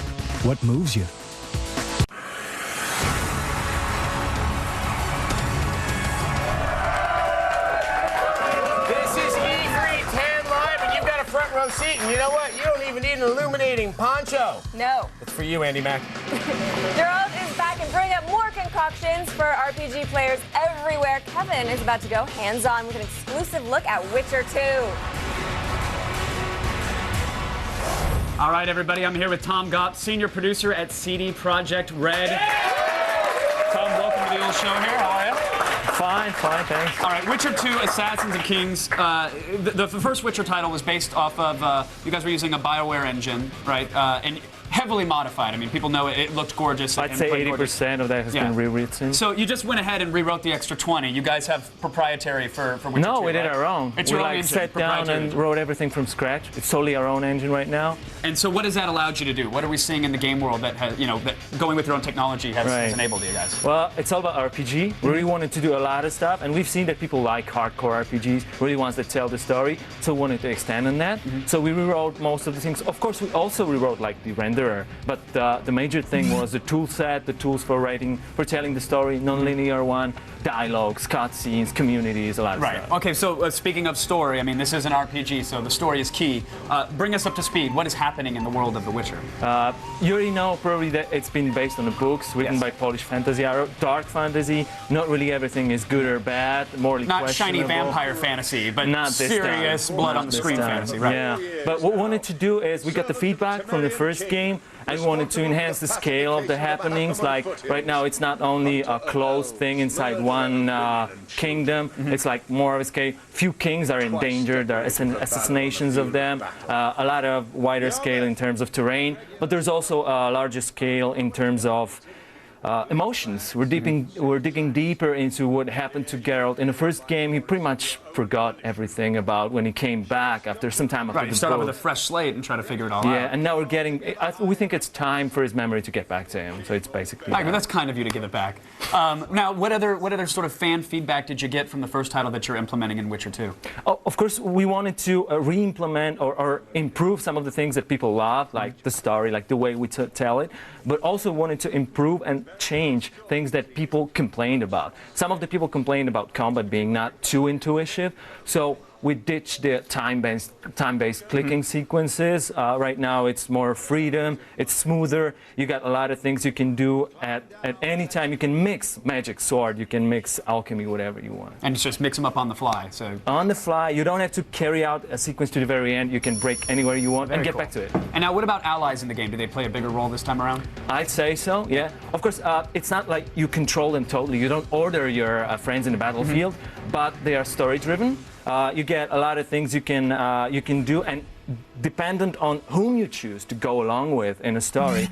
what moves you? This is E3 10 Live, and you've got a front row seat, and you know what? You don't even need an illuminating poncho. No. It's for you, Andy Mack. Gerald is back and bring up more concoctions for RPG players everywhere. Kevin is about to go hands-on with an exclusive look at Witcher 2. All right, everybody, I'm here with Tom Gopp, senior producer at CD Projekt Red. Tom, welcome to the old show here. How are you? Fine, thanks. All right, Witcher 2, Assassins of Kings. The first Witcher title was based off of, you guys were using a BioWare engine, right? And heavily modified. I mean, people know it looked gorgeous. I'd say 80% of that has been rewritten. So you just went ahead and rewrote the extra 20. You guys have proprietary for Witcher 2, No, we did right? our own. It's we your own engine, sat down and wrote everything from scratch. It's solely our own engine right now. And so what has that allowed you to do? What are we seeing in the game world that has, that going with your own technology has enabled you guys? Well, it's all about RPG. We really wanted to do a lot of stuff, and we've seen that people like hardcore RPGs, really ones that tell the story, so we wanted to extend on that. So we rewrote most of the things. Of course, we also rewrote like the renderer, but the major thing was the tool set, the tools for writing, for telling the story, non-linear one, dialogues, cutscenes, communities, a lot of stuff. Okay, so speaking of story, I mean, this is an RPG, so the story is key. Bring us up to speed. What is happening in the world of The Witcher? You already know probably that it's been based on the books written by Polish fantasy, dark fantasy. Not really everything is good or bad, morally not questionable. shiny vampire fantasy, but not this serious time. blood Not on the this screen time. fantasy, right? Yeah, but what we wanted to do is we got the feedback from the first game, and we wanted to enhance the scale of the happenings. Like right now, it's not only a closed thing inside one kingdom. It's like more of a scale. Few kings are in danger. There are assassinations of them. A lot of wider scale in terms of terrain, but there's also a larger scale in terms of emotions. We're digging deeper into what happened to Geralt. In the first game, he pretty much forgot everything about when he came back after some time after Right, you the start off book. with a fresh slate and try to figure it all out. Yeah, and now we're getting. We think it's time for his memory to get back to him. So it's basically. But that's kind of you to give it back. Now, what other sort of fan feedback did you get from the first title that you're implementing in Witcher 2? Oh, of course, we wanted to re-implement or improve some of the things that people love, like the story, like the way we tell it, but also wanted to improve and change things that people complained about. Some of the people complained about combat being not too intuitive, so we ditched the time-based clicking sequences. Right now it's more freedom, it's smoother. You got a lot of things you can do at any time. You can mix magic sword, you can mix alchemy, whatever you want. And just mix them up on the fly. So on the fly, you don't have to carry out a sequence to the very end. You can break anywhere you want and get back to it. And now what about allies in the game? Do they play a bigger role this time around? I'd say so, yeah. Of course, it's not like you control them totally. You don't order your friends in the battlefield, but they are story-driven. You get a lot of things you can do, and dependent on whom you choose to go along with in a story,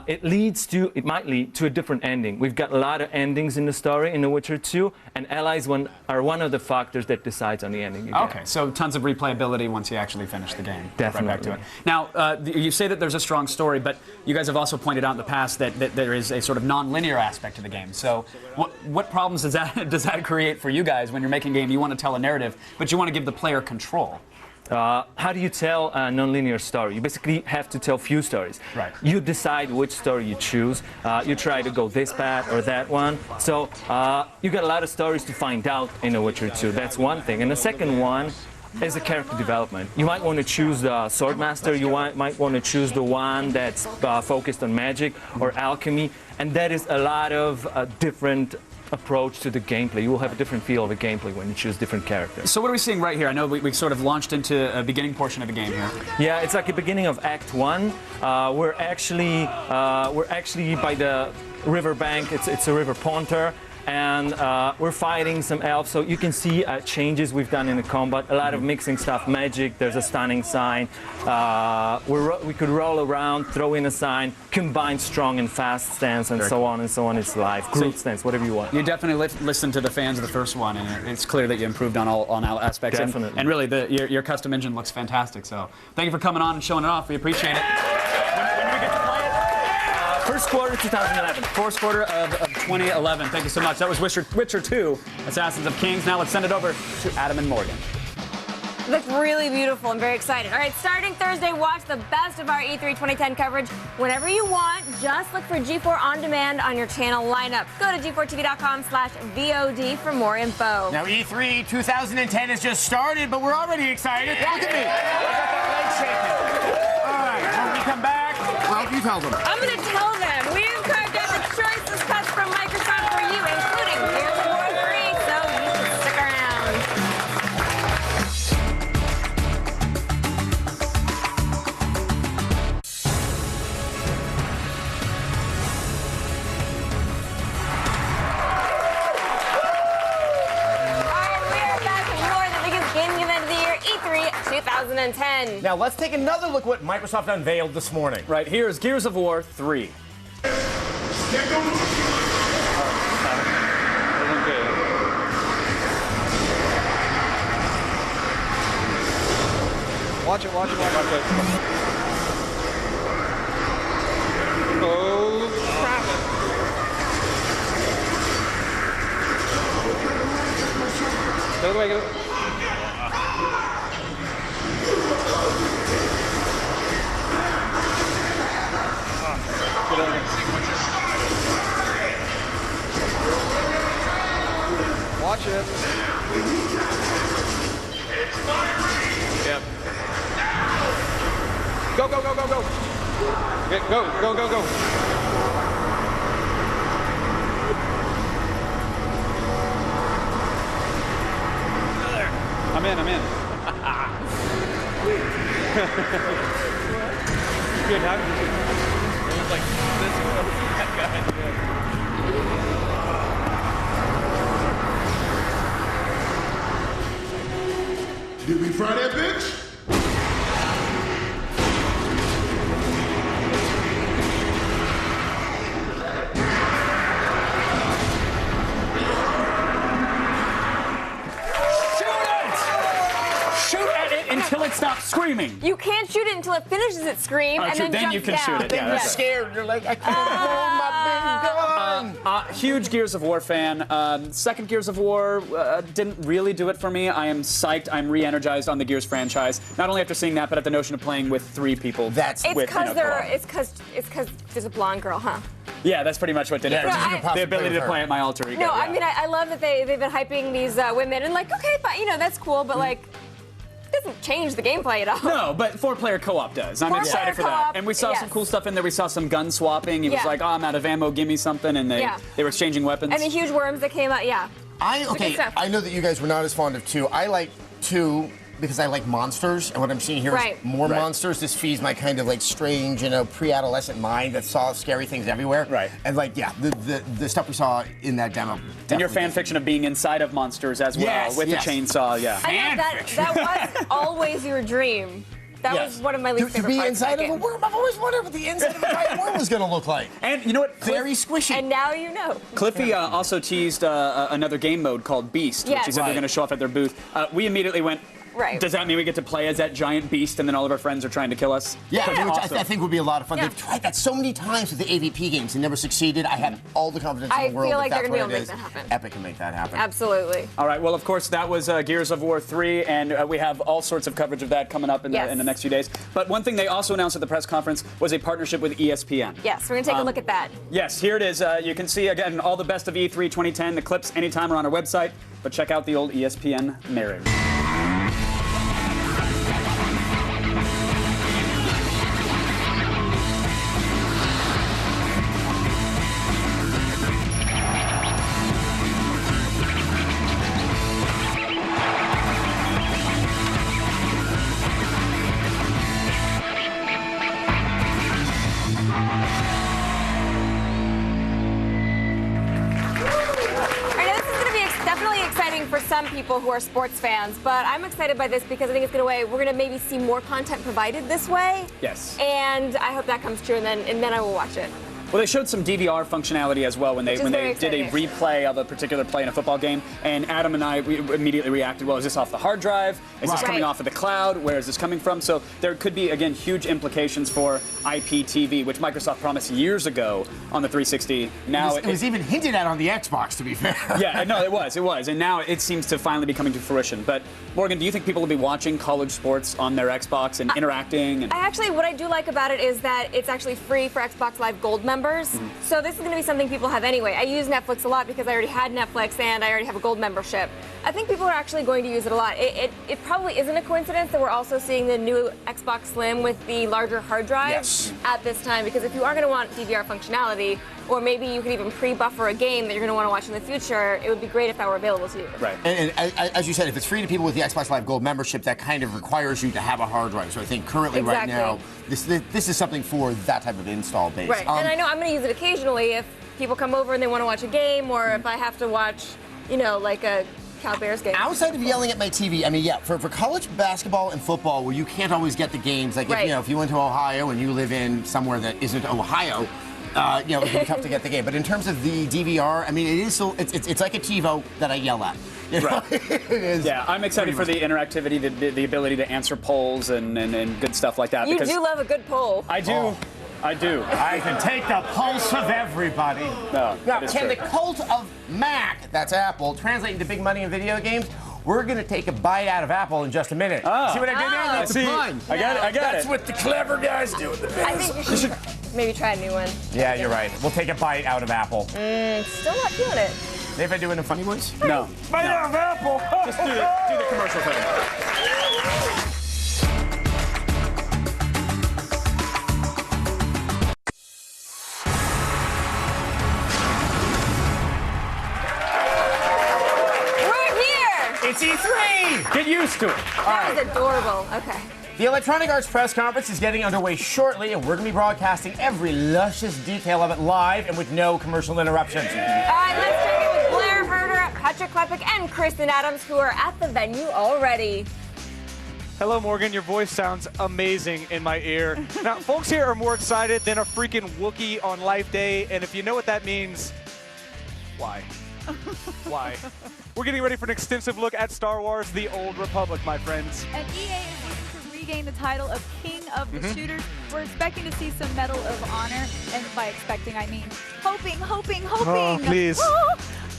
it might lead to a different ending. We've got a lot of endings in the story in The Witcher 2, and allies are one of the factors that decides on the ending you get. Okay, so tons of replayability once you actually finish the game. Definitely. Right back to it. Now, you say that there's a strong story, but you guys have also pointed out in the past that there is a sort of non-linear aspect to the game. So what problems does that create for you guys when you're making a game? You want to tell a narrative, but you want to give the player control. How do you tell a non-linear story? You basically have to tell few stories. Right. You decide which story you choose. You try to go this path or that one. So you got a lot of stories to find out in The Witcher 2. That's one thing. And the second one is the character development. You might want to choose the swordmaster. You might want to choose the one that's focused on magic or alchemy. And that is a lot of different approach to the gameplay. You will have a different feel of the gameplay when you choose different characters. So what are we seeing right here? I know we sort of launched into a beginning portion of the game here. Yeah, it's like the beginning of Act 1. We're actually by the riverbank. It's a river Pontar. And we're fighting some elves, so you can see changes we've done in the combat. A lot of mixing stuff, magic, there's a stunning sign. We could roll around, throw in a sign, combine strong and fast stance, and so on and so on. It's live, group stance, whatever you want. You definitely listened to the fans of the first one, and it's clear that you improved on all aspects. Definitely. And really, your custom engine looks fantastic, so thank you for coming on and showing it off. We appreciate it. When do we get to play it? First quarter 2011. First quarter of 2011. Thank you so much. That was Witcher 2, Assassins of Kings. Now let's send it over to Adam and Morgan. Look really beautiful. I'm very excited. All right, starting Thursday, watch the best of our E3 2010 coverage whenever you want. Just look for G4 On Demand on your channel lineup. Go to g4tv.com/VOD for more info. Now, E3 2010 has just started, but we're already excited. Yeah. Look at me. I got that leg shaking. All right, when we come back, well, you tell them. I'm going to tell them. We've carved out the choicest cuts from Microsoft for you, including Gears of War 3, so you should stick around. All right, we are back with more of the biggest gaming event of the year, E3 2010. 2010. Now let's take another look at what Microsoft unveiled this morning. Right, here's Gears of War 3. Watch it. Oh, crap. Get away, get away. Get over. Watch it. Yep. Go. Yeah, go. I'm in. Good, how did you? It was like this one. That guy. Did we fry that bitch? Until it stops screaming. You can't shoot it until it finishes its scream, and then then you can down. shoot it. Yeah, You're scared. You're like, I can't roll my big gun. Huge Gears of War fan. Second Gears of War didn't really do it for me. I am psyched. I'm re-energized on the Gears franchise. Not only after seeing that, but at the notion of playing with 3 people. It's because there's a blonde girl, huh? Yeah, that's pretty much what did it for me. No, the ability to play at my alter ego. No, yeah. I mean, I love that they've been hyping these women, and like, okay, but that's cool, but like, doesn't change the gameplay at all. No, but 4-player co-op does. I'm excited for that. And we saw some cool stuff in there. We saw some gun swapping. He was like, "Oh, I'm out of ammo. Give me something," and they were exchanging weapons. And the huge worms that came out. Yeah. I know that you guys were not as fond of 2. I like 2 because I like monsters, and what I'm seeing here is more monsters. This feeds my kind of like strange, pre-adolescent mind that saw scary things everywhere. Right. And like, the stuff we saw in that demo. And your fan fiction of being inside of monsters as well, with the chainsaw, yeah. I know that was always your dream. That was one of my least favorite parts. To be inside of a worm, I've always wondered what the inside of a giant worm was going to look like. And you know what? Very squishy. And now you know. Cliffy also teased another game mode called Beast, which he said they're going to show off at their booth. We immediately went, does that mean we get to play as that giant beast and then all of our friends are trying to kill us? Yeah, which I think would be a lot of fun. They've tried that so many times with the AVP games and never succeeded. I have all the confidence in the world. I feel like that they're going to be that's able to make that happen. Epic can make that happen. Absolutely. All right, well, of course, that was Gears of War 3, and we have all sorts of coverage of that coming up in the next few days. But one thing they also announced at the press conference was a partnership with ESPN. Yes, we're going to take a look at that. Yes, here it is. You can see, again, all the best of E3 2010. The clips anytime are on our website, but check out the old ESPN narrative. For some people who are sports fans, but I'm excited by this because I think it's we're going to maybe see more content provided this way. Yes. And I hope that comes true, and then I will watch it. Well, they showed some DVR functionality as well when they did a replay of a particular play in a football game. And Adam and I immediately reacted, well, is this off the hard drive? Is this coming off of the cloud? Where is this coming from? So there could be, again, huge implications for IPTV, which Microsoft promised years ago on the 360. Now it was even hinted at on the Xbox, to be fair. Yeah, no, it was. And now it seems to finally be coming to fruition. But Morgan, do you think people will be watching college sports on their Xbox and interacting? And What I do like about it is that it's actually free for Xbox Live Gold members. So this is going to be something people have anyway. I use Netflix a lot because I already had Netflix and I already have a gold membership. I think people are actually going to use it a lot. It probably isn't a coincidence that we're also seeing the new Xbox Slim with the larger hard drive at this time, because if you are going to want DVR functionality, or maybe you could even pre-buffer a game that you're going to want to watch in the future, it would be great if that were available to you. Right. And as you said, if it's free to people with the Xbox Live Gold membership, that kind of requires you to have a hard drive. So I think currently right now, this is something for that type of install base. Right. And I know I'm going to use it occasionally if people come over and they want to watch a game, or if I have to watch, like a Cal Bears game. Outside of yelling at my TV, I mean, yeah, for college basketball and football, where you can't always get the games, like if you went to Ohio and you live in somewhere that isn't Ohio, it's really tough to get the game. But in terms of the DVR, I mean, it is so it's like a TiVo that I yell at. You know? Right. It is. Yeah, I'm excited for the interactivity, the ability to answer polls and good stuff like that. You do love a good poll. I do. Oh. I do. I can take the pulse of everybody. Now, can the cult of Mac, that's Apple, translate into big money in video games? We're going to take a bite out of Apple in just a minute. See what I did there? That's a pun. I got it. That's what the clever guys do with the biz. I think you should maybe try a new one. Yeah, you're right. We'll take a bite out of Apple. Still not feeling it. Maybe I do in the funny ones? No. Bite out of Apple. Just do the commercial thing. It's E3! Get used to it. That was adorable. Okay. The Electronic Arts press conference is getting underway shortly, and we're going to be broadcasting every luscious detail of it live and with no commercial interruptions. All right, let's check in with Blair Herder, Patrick Klepek, and Kristen Adams, who are at the venue already. Hello, Morgan. Your voice sounds amazing in my ear. Now, folks here are more excited than a freaking Wookiee on Life Day, and if you know what that means, why? Why? We're getting ready for an extensive look at Star Wars: The Old Republic, my friends. And EA is looking to regain the title of King of the Shooters. We're expecting to see some Medal of Honor, and by expecting, I mean hoping. Oh, please.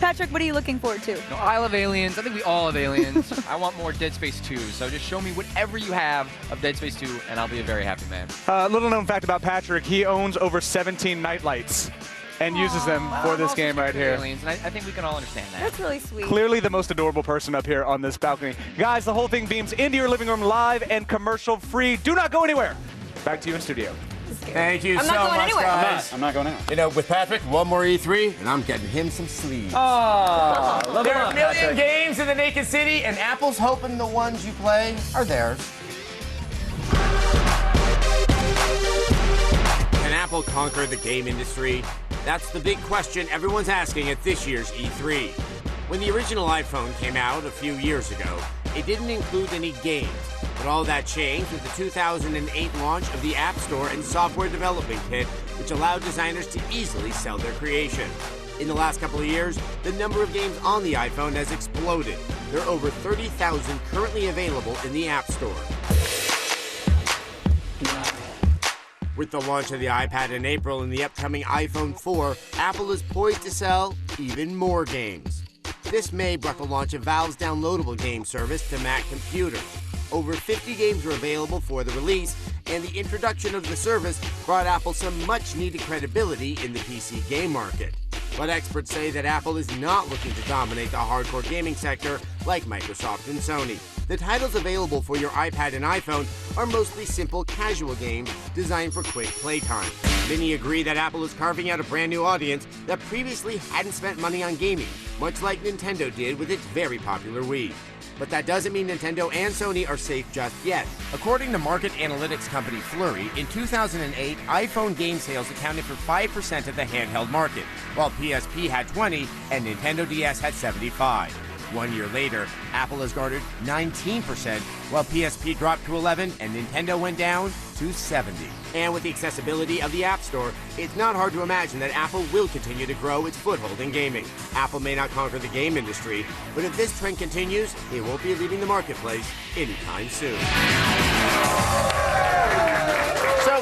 Patrick, what are you looking forward to? No, I love aliens. I think we all have aliens. I want more Dead Space 2, so just show me whatever you have of Dead Space 2, and I'll be a very happy man. Little known fact about Patrick, he owns over 17 nightlights and uses them for this game right here. Aliens, and I think we can all understand that. That's really sweet. Clearly the most adorable person up here on this balcony. Guys, the whole thing beams into your living room live and commercial free. Do not go anywhere. Back to you in studio. Thank you so much, guys. I'm not going out. You know, with Patrick, one more E3, and I'm getting him some sleeves. There are a million games in the Naked City, And Apple's hoping the ones you play are theirs. can Apple conquer the game industry? That's the big question everyone's asking at this year's E3. When the original iPhone came out a few years ago, it didn't include any games, but all that changed with the 2008 launch of the App Store and Software Development Kit, which allowed designers to easily sell their creation. In the last couple of years, the number of games on the iPhone has exploded. There are over 30,000 currently available in the App Store. With the launch of the iPad in April and the upcoming iPhone 4, Apple is poised to sell even more games. This May brought the launch of Valve's downloadable game service to Mac computers. Over 50 games were available for the release, and the introduction of the service brought Apple some much-needed credibility in the PC game market. But experts say that Apple is not looking to dominate the hardcore gaming sector like Microsoft and Sony. The titles available for your iPad and iPhone are mostly simple, casual games designed for quick playtime. Many agree that Apple is carving out a brand new audience that previously hadn't spent money on gaming, much like Nintendo did with its very popular Wii. But that doesn't mean Nintendo and Sony are safe just yet. According to market analytics company Flurry, in 2008, iPhone game sales accounted for 5% of the handheld market, while PSP had 20 and Nintendo DS had 75. 1 year later, Apple has garnered 19%, while PSP dropped to 11 and Nintendo went down to 70. And with the accessibility of the App Store, it's not hard to imagine that Apple will continue to grow its foothold in gaming. Apple may not conquer the game industry, but if this trend continues, it won't be leaving the marketplace anytime soon. So,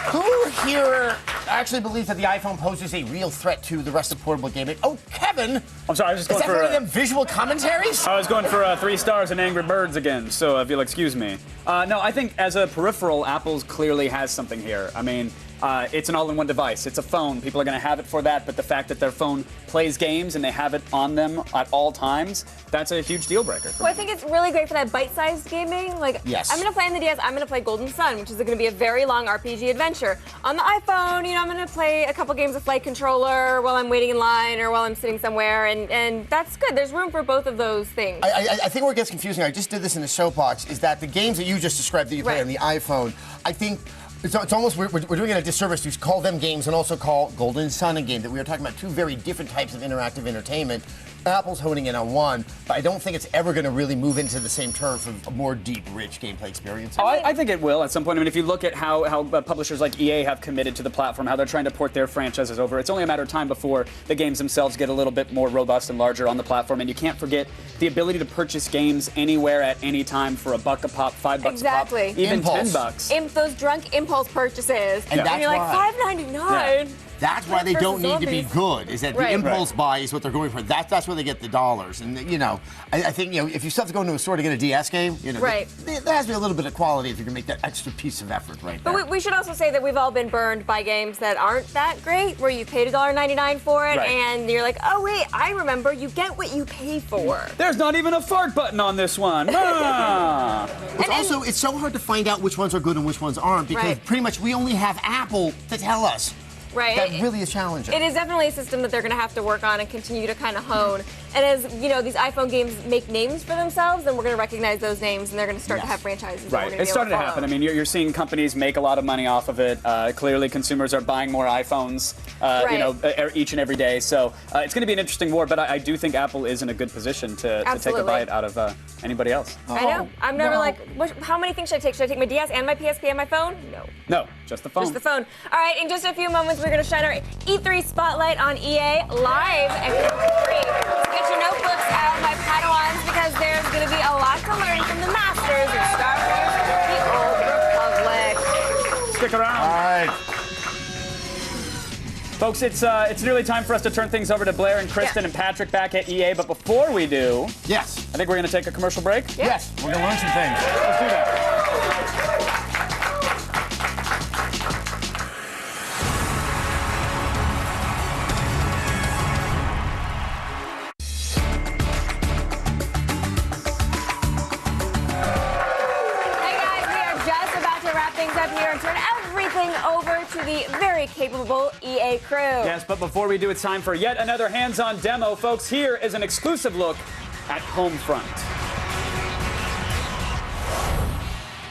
who here actually believes that the iPhone poses a real threat to the rest of portable gaming? Oh, Kevin! I'm sorry, I was just going for one of them visual commentaries? I was going for 3 stars and Angry Birds again, so if you'll excuse me. No, I think as a peripheral, Apple's clearly has something here. I mean, it's an all-in-one device. It's a phone. People are going to have it for that, but the fact that their phone plays games and they have it on them at all times, that's a huge deal breaker. Well, I think it's really great for that bite-sized gaming. Like, yes. I'm going to play on the DS. I'm going to play Golden Sun, which is going to be a very long RPG adventure. On the iPhone, I'm going to play a couple games of Flight Controller while I'm waiting in line or while I'm sitting somewhere, and that's good. There's room for both of those things. I think where it gets confusing, I just did this in the soapbox, is that the games that you just described that you play on the iPhone, I think it's almost, we're doing it a disservice to call them games and also call Golden Sun a game, that we are talking about two very different types of interactive entertainment. Apple's honing in on one, but I don't think it's ever going to really move into the same turf of a more deep, rich gameplay experience. Oh, I think it will at some point. I mean, if you look at how publishers like EA have committed to the platform, how they're trying to port their franchises over, it's only a matter of time before the games themselves get a little bit more robust and larger on the platform. And you can't forget the ability to purchase games anywhere at any time for $1 a pop, $5 a pop, even $10. Those drunk impulse purchases, and that's you're like $5.99. Yeah. That's why they don't need to be good, is that the impulse buy is what they're going for. That's where they get the dollars. And, I think, if you still have to go into a store to get a DS game, there has to be a little bit of quality if you're going to make that extra piece of effort there. But we should also say that we've all been burned by games that aren't that great, where you paid $1.99 for it, and you're like, oh, wait, I remember, you get what you pay for. There's not even a fart button on this one. It's so hard to find out which ones are good and which ones aren't, because pretty much we only have Apple to tell us. Right. That really is challenging. It is definitely a system that they're going to have to work on and continue to kind of hone. And as, these iPhone games make names for themselves, then we're going to recognize those names, and they're going to start to have franchises. Right. It's starting to happen. I mean, you're seeing companies make a lot of money off of it. Clearly, consumers are buying more iPhones, each and every day. So it's going to be an interesting war, but I do think Apple is in a good position to take a bite out of anybody else. I know. I'm never like, how many things should I take? Should I take my DS and my PSP and my phone? No, just the phone. Just the phone. All right, in just a few moments, we're going to shine our E3 spotlight on EA live at E3. Get your notebooks out, my Padawans, because there's going to be a lot to learn from the masters of Star Wars: The Old Republic. Stick around. All right. Folks, it's nearly time for us to turn things over to Blair and Kristen and Patrick back at EA. But before we do, I think we're going to take a commercial break. Yes, we're going to learn some things. Let's do that. Here and turn everything over to the very capable EA crew. Yes, but before we do, it's time for yet another hands-on demo. Folks, here is an exclusive look at Homefront.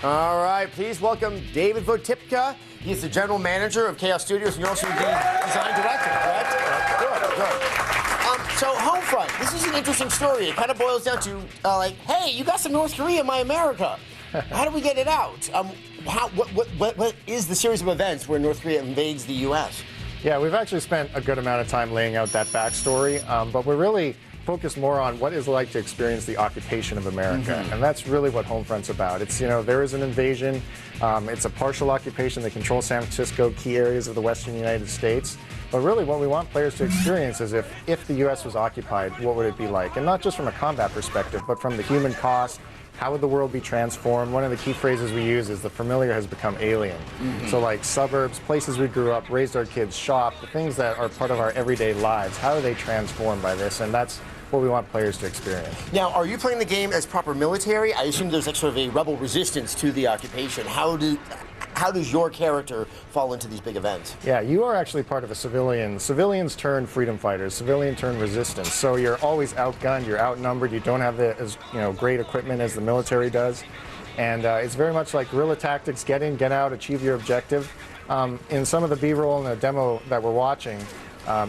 All right, please welcome David Votipka. He's the general manager of Chaos Studios, and you're also the design director, correct? Good. So Homefront, this is an interesting story. It kind of boils down to, hey, you got some North Korea in my America. How do we get it out? What is the series of events where North Korea invades the U.S.? Yeah, we've actually spent a good amount of time laying out that backstory, but we're really focused more on what it's like to experience the occupation of America, and that's really what Homefront's about. It's, there is an invasion, it's a partial occupation. They control San Francisco, key areas of the western United States, but really what we want players to experience is if the U.S. was occupied, what would it be like? And not just from a combat perspective, but from the human cost. How would the world be transformed? One of the key phrases we use is the familiar has become alien. So like suburbs, places we grew up, raised our kids, shop, the things that are part of our everyday lives, how are they transformed by this? And that's what we want players to experience. Now, are you playing the game as proper military? I assume there's like sort of a rebel resistance to the occupation. How does your character fall into these big events? Yeah, you are actually part of a civilian. Civilians turn freedom fighters. Civilian turn resistance. So you're always outgunned. You're outnumbered. You don't have as great equipment as the military does, and it's very much like guerrilla tactics. Get in, get out, achieve your objective. In some of the B-roll and the demo that we're watching,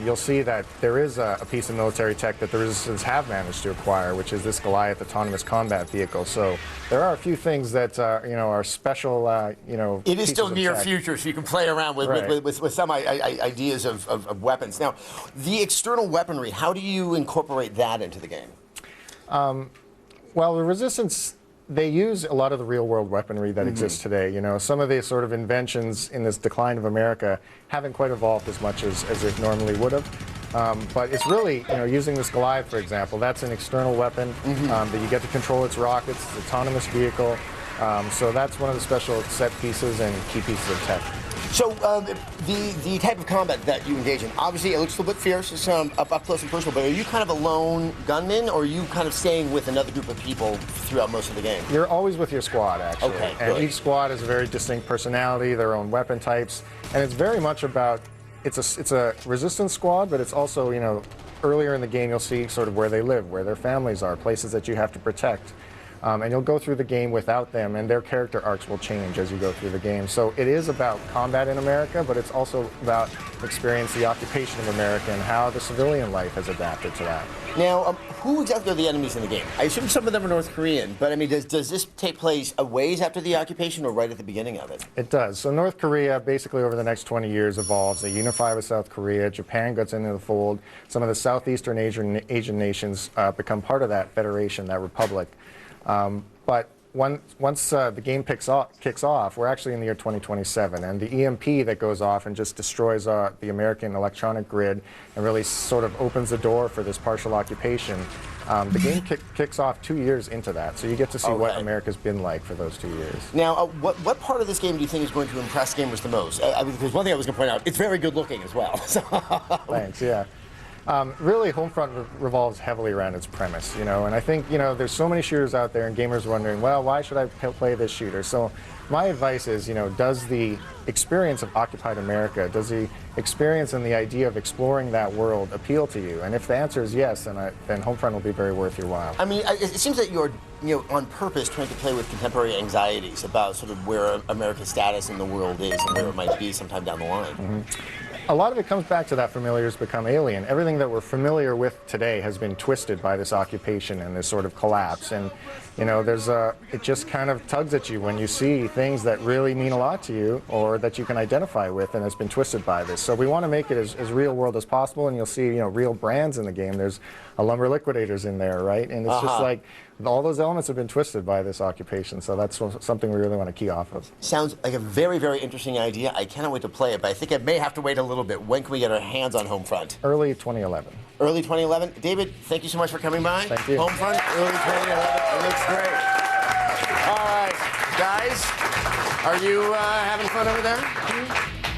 you'll see that there is a piece of military tech that the Resistance have managed to acquire, which is this Goliath autonomous combat vehicle. So there are a few things that are special. It is still near future, so you can play around with some ideas of weapons. Now, the external weaponry, how do you incorporate that into the game? Well, the Resistance, they use a lot of the real-world weaponry that exists today. Some of the sort of inventions in this decline of America haven't quite evolved as much as it normally would have. But it's really, using this Goliath, for example, that's an external weapon that you get to control its rockets, it's an autonomous vehicle. So that's one of the special set pieces and key pieces of tech. So the type of combat that you engage in, obviously it looks a little bit fierce, it's up close and personal, but are you kind of a lone gunman, or are you kind of staying with another group of people throughout most of the game? You're always with your squad, actually. Okay, and each squad has a very distinct personality, their own weapon types, and it's very much about, it's a resistance squad, but it's also, earlier in the game you'll see sort of where they live, where their families are, places that you have to protect. And you'll go through the game without them, and their character arcs will change as you go through the game. So it is about combat in America, but it's also about experiencing the occupation of America and how the civilian life has adapted to that. Now, who exactly are the enemies in the game? I assume some of them are North Korean, but I mean, does this take place a ways after the occupation or right at the beginning of it? It does. So North Korea, basically over the next 20 years, evolves. They unify with South Korea. Japan gets into the fold. Some of the Southeastern Asian nations become part of that federation, that republic. But once the game kicks off, we're actually in the year 2027, and the EMP that goes off and just destroys the American electronic grid and really sort of opens the door for this partial occupation. The game kicks off 2 years into that, so you get to see what America's been like for those 2 years. Now, what part of this game do you think is going to impress gamers the most? Because one thing I was going to point out, it's very good looking as well. Thanks, yeah. Really, Homefront revolves heavily around its premise, you know, and I think, you know, there's so many shooters out there and gamers wondering, well, why should I play this shooter? So my advice is, you know, does the experience of occupied America, does the experience and the idea of exploring that world appeal to you? And if the answer is yes, then Homefront will be very worth your while. I mean, it seems that you're, you know, on purpose trying to play with contemporary anxieties about sort of where America's status in the world is and where it might be sometime down the line. Mm-hmm. A lot of it comes back to that familiar's become alien. Everything that we're familiar with today has been twisted by this occupation and this sort of collapse. And, you know, it just kind of tugs at you when you see things that really mean a lot to you or that you can identify with, and it's been twisted by this. So we want to make it as real world as possible, and you'll see, you know, real brands in the game. There's a Lumber Liquidators in there, right? And it's just like, all those elements have been twisted by this occupation, so that's something we really want to key off of. Sounds like a very, very interesting idea. I cannot wait to play it, but I think I may have to wait a little bit. When can we get our hands on Homefront? Early 2011. Early 2011. David, thank you so much for coming by. Thank you. Homefront, early 2011. It looks great. All right, guys, are you having fun over there?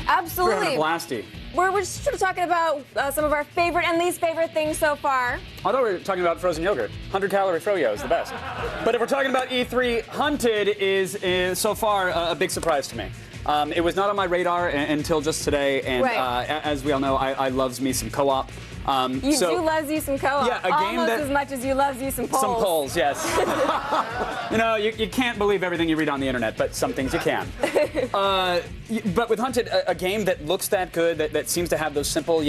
Absolutely. We're having a blasty. We're just sort of talking about some of our favorite and least favorite things so far. I thought we were talking about frozen yogurt. 100-calorie froyo is the best. But if we're talking about E3, Hunted is so far a big surprise to me. It was not on my radar until just today, and as we all know, I loves me some co-op. You do loves you some co-op. Yeah, a game almost that, as much as you loves you some polls. Some polls, yes. You know, you can't believe everything you read on the internet, but some things you can. But with Hunted, a game that looks that good, that seems to have those simple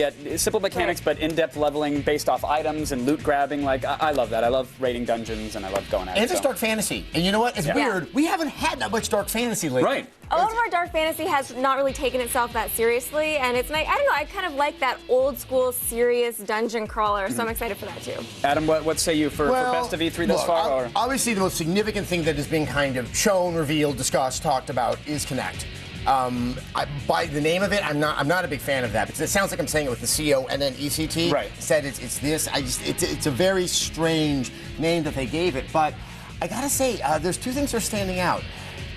mechanics, but in-depth leveling based off items and loot grabbing. Like, I love that. I love raiding dungeons, and I love going at it. And it's dark fantasy. And you know what? It's weird. We haven't had that much dark fantasy lately. Right. A lot of our dark fantasy has not really taken itself that seriously, and it's nice. I don't know, I kind of like that old school serious dungeon crawler, so I'm excited for that too. Adam, what say you for best of E3 thus far? Or? Obviously, the most significant thing that is being kind of shown, revealed, discussed, talked about is Kinect. By the name of it, I'm not a big fan of that because it sounds like I'm saying it with the C-O-N-N-E-C-T. Right. Said it's this. It's a very strange name that they gave it, but I gotta say, there's two things that are standing out.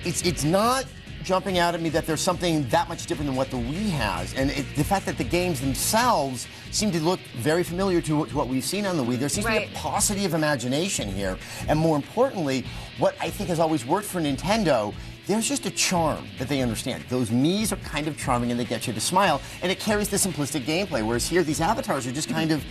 It's not jumping out at me that there's something that much different than what the Wii has, and the fact that the games themselves seem to look very familiar to what we've seen on the Wii. There seems to be a paucity of imagination here, and more importantly, what I think has always worked for Nintendo, there's just a charm that they understand. Those Miis are kind of charming and they get you to smile, and it carries the simplistic gameplay, whereas here these avatars are just kind of,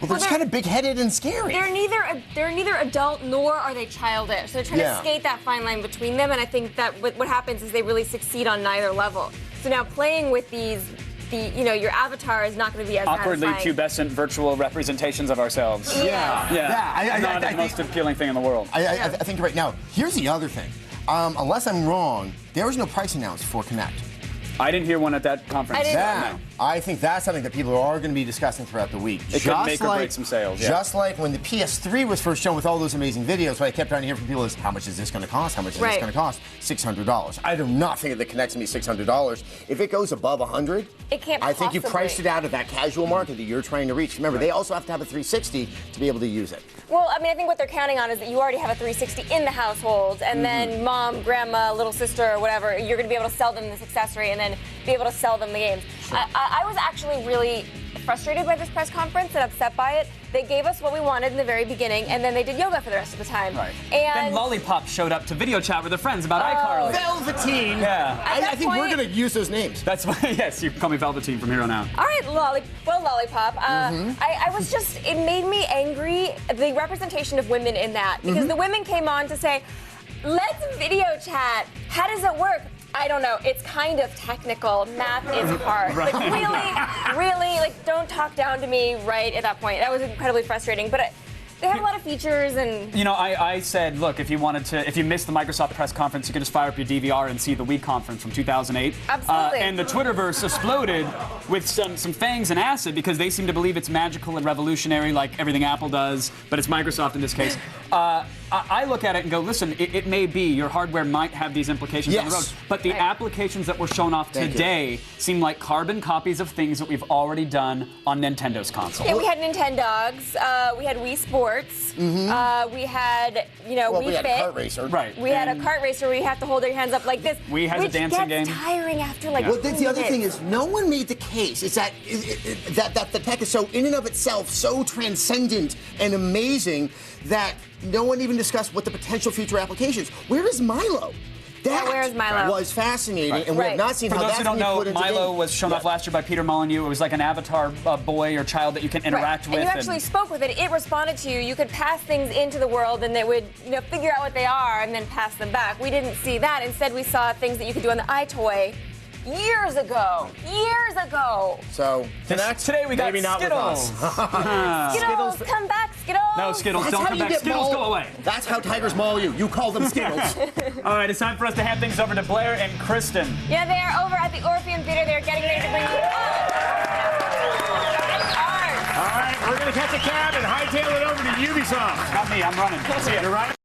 they're just kind of big-headed and scary. They're neither adult nor are they childish. So they're trying to skate that fine line between them, and I think that what happens is they really succeed on neither level. So now playing with these, your avatar is not going to be as awkwardly satisfying. pubescent virtual representations of ourselves. Yeah. Not the most appealing thing in the world. I think right now, here's the other thing. Unless I'm wrong, there was no price announced for Kinect. I didn't hear one at that conference. I think that's something that people are going to be discussing throughout the week. It could make or break some sales. Just like when the PS3 was first shown with all those amazing videos, what I kept trying to hear from people is, how much is this going to cost? How much is this going to cost? $600. I do not think that the Kinect's going to be $600. If it goes above $100, it can't I think you possibly. priced it out of that casual market that you're trying to reach. Remember, they also have to have a 360 to be able to use it. Well, I mean, I think what they're counting on is that you already have a 360 in the household, and then mom, grandma, little sister, or whatever, you're going to be able to sell them this accessory, and then be able to sell them the games. I was actually really frustrated by this press conference and upset by it. They gave us what we wanted in the very beginning, and then they did yoga for the rest of the time. Right. And then Lollipop showed up to video chat with their friends about iCarly. Velveteen. Yeah. I think we're going to use those names. That's why, yes, you can call me Velveteen from here on out. all right, Lollipop. I was just, it made me angry, the representation of women in that. Because the women came on to say, let's video chat. How does it work? I don't know. It's kind of technical. Math is hard. Right. Like, really, like, don't talk down to me right at that point. That was incredibly frustrating. But they have a lot of features and... You know, I said, look, if you missed the Microsoft press conference, you could just fire up your DVR and see the Wii conference from 2008. Absolutely. And the Twitterverse exploded with some fangs and acid because they seem to believe it's magical and revolutionary like everything Apple does, but it's Microsoft in this case. I look at it and go, listen, it may be your hardware might have these implications on the road, but the applications that were shown off today seem like carbon copies of things that we've already done on Nintendo's console. Yeah, we had Nintendogs, we had Wii Sports, we had, Wii we had Fit. a kart racer. Right. We had a kart racer where you have to hold your hands up like this. Wii has a dancing game. Which gets tiring after like Well, 2 the other minutes. thing is, no one made the case. Is that the tech is so in and of itself so transcendent and amazing that no one even discussed what the potential future applications. Where is Milo? That where is Milo? was fascinating, and we have not seen For how those that's who don't been know, put into Milo game. was shown off last year by Peter Molyneux. It was like an avatar boy or child that you can interact with. And you actually spoke with it. It responded to you. You could pass things into the world, and they would, figure out what they are and then pass them back. We didn't see that. Instead, we saw things that you could do on the iToy years ago. So today we got maybe not Skittles. with us. Skittles, come back, Skittles. No, Skittles, That's don't how come you back. get Skittles, mauled. go away. That's how tigers maul you. You call them Skittles. All right, it's time for us to hand things over to Blair and Kristen. Yeah, they are over at the Orpheum Theater. They're getting ready to bring you All right, we're going to catch a cab and hightail it over to Ubisoft. Not me, I'm running. See ya. You're running?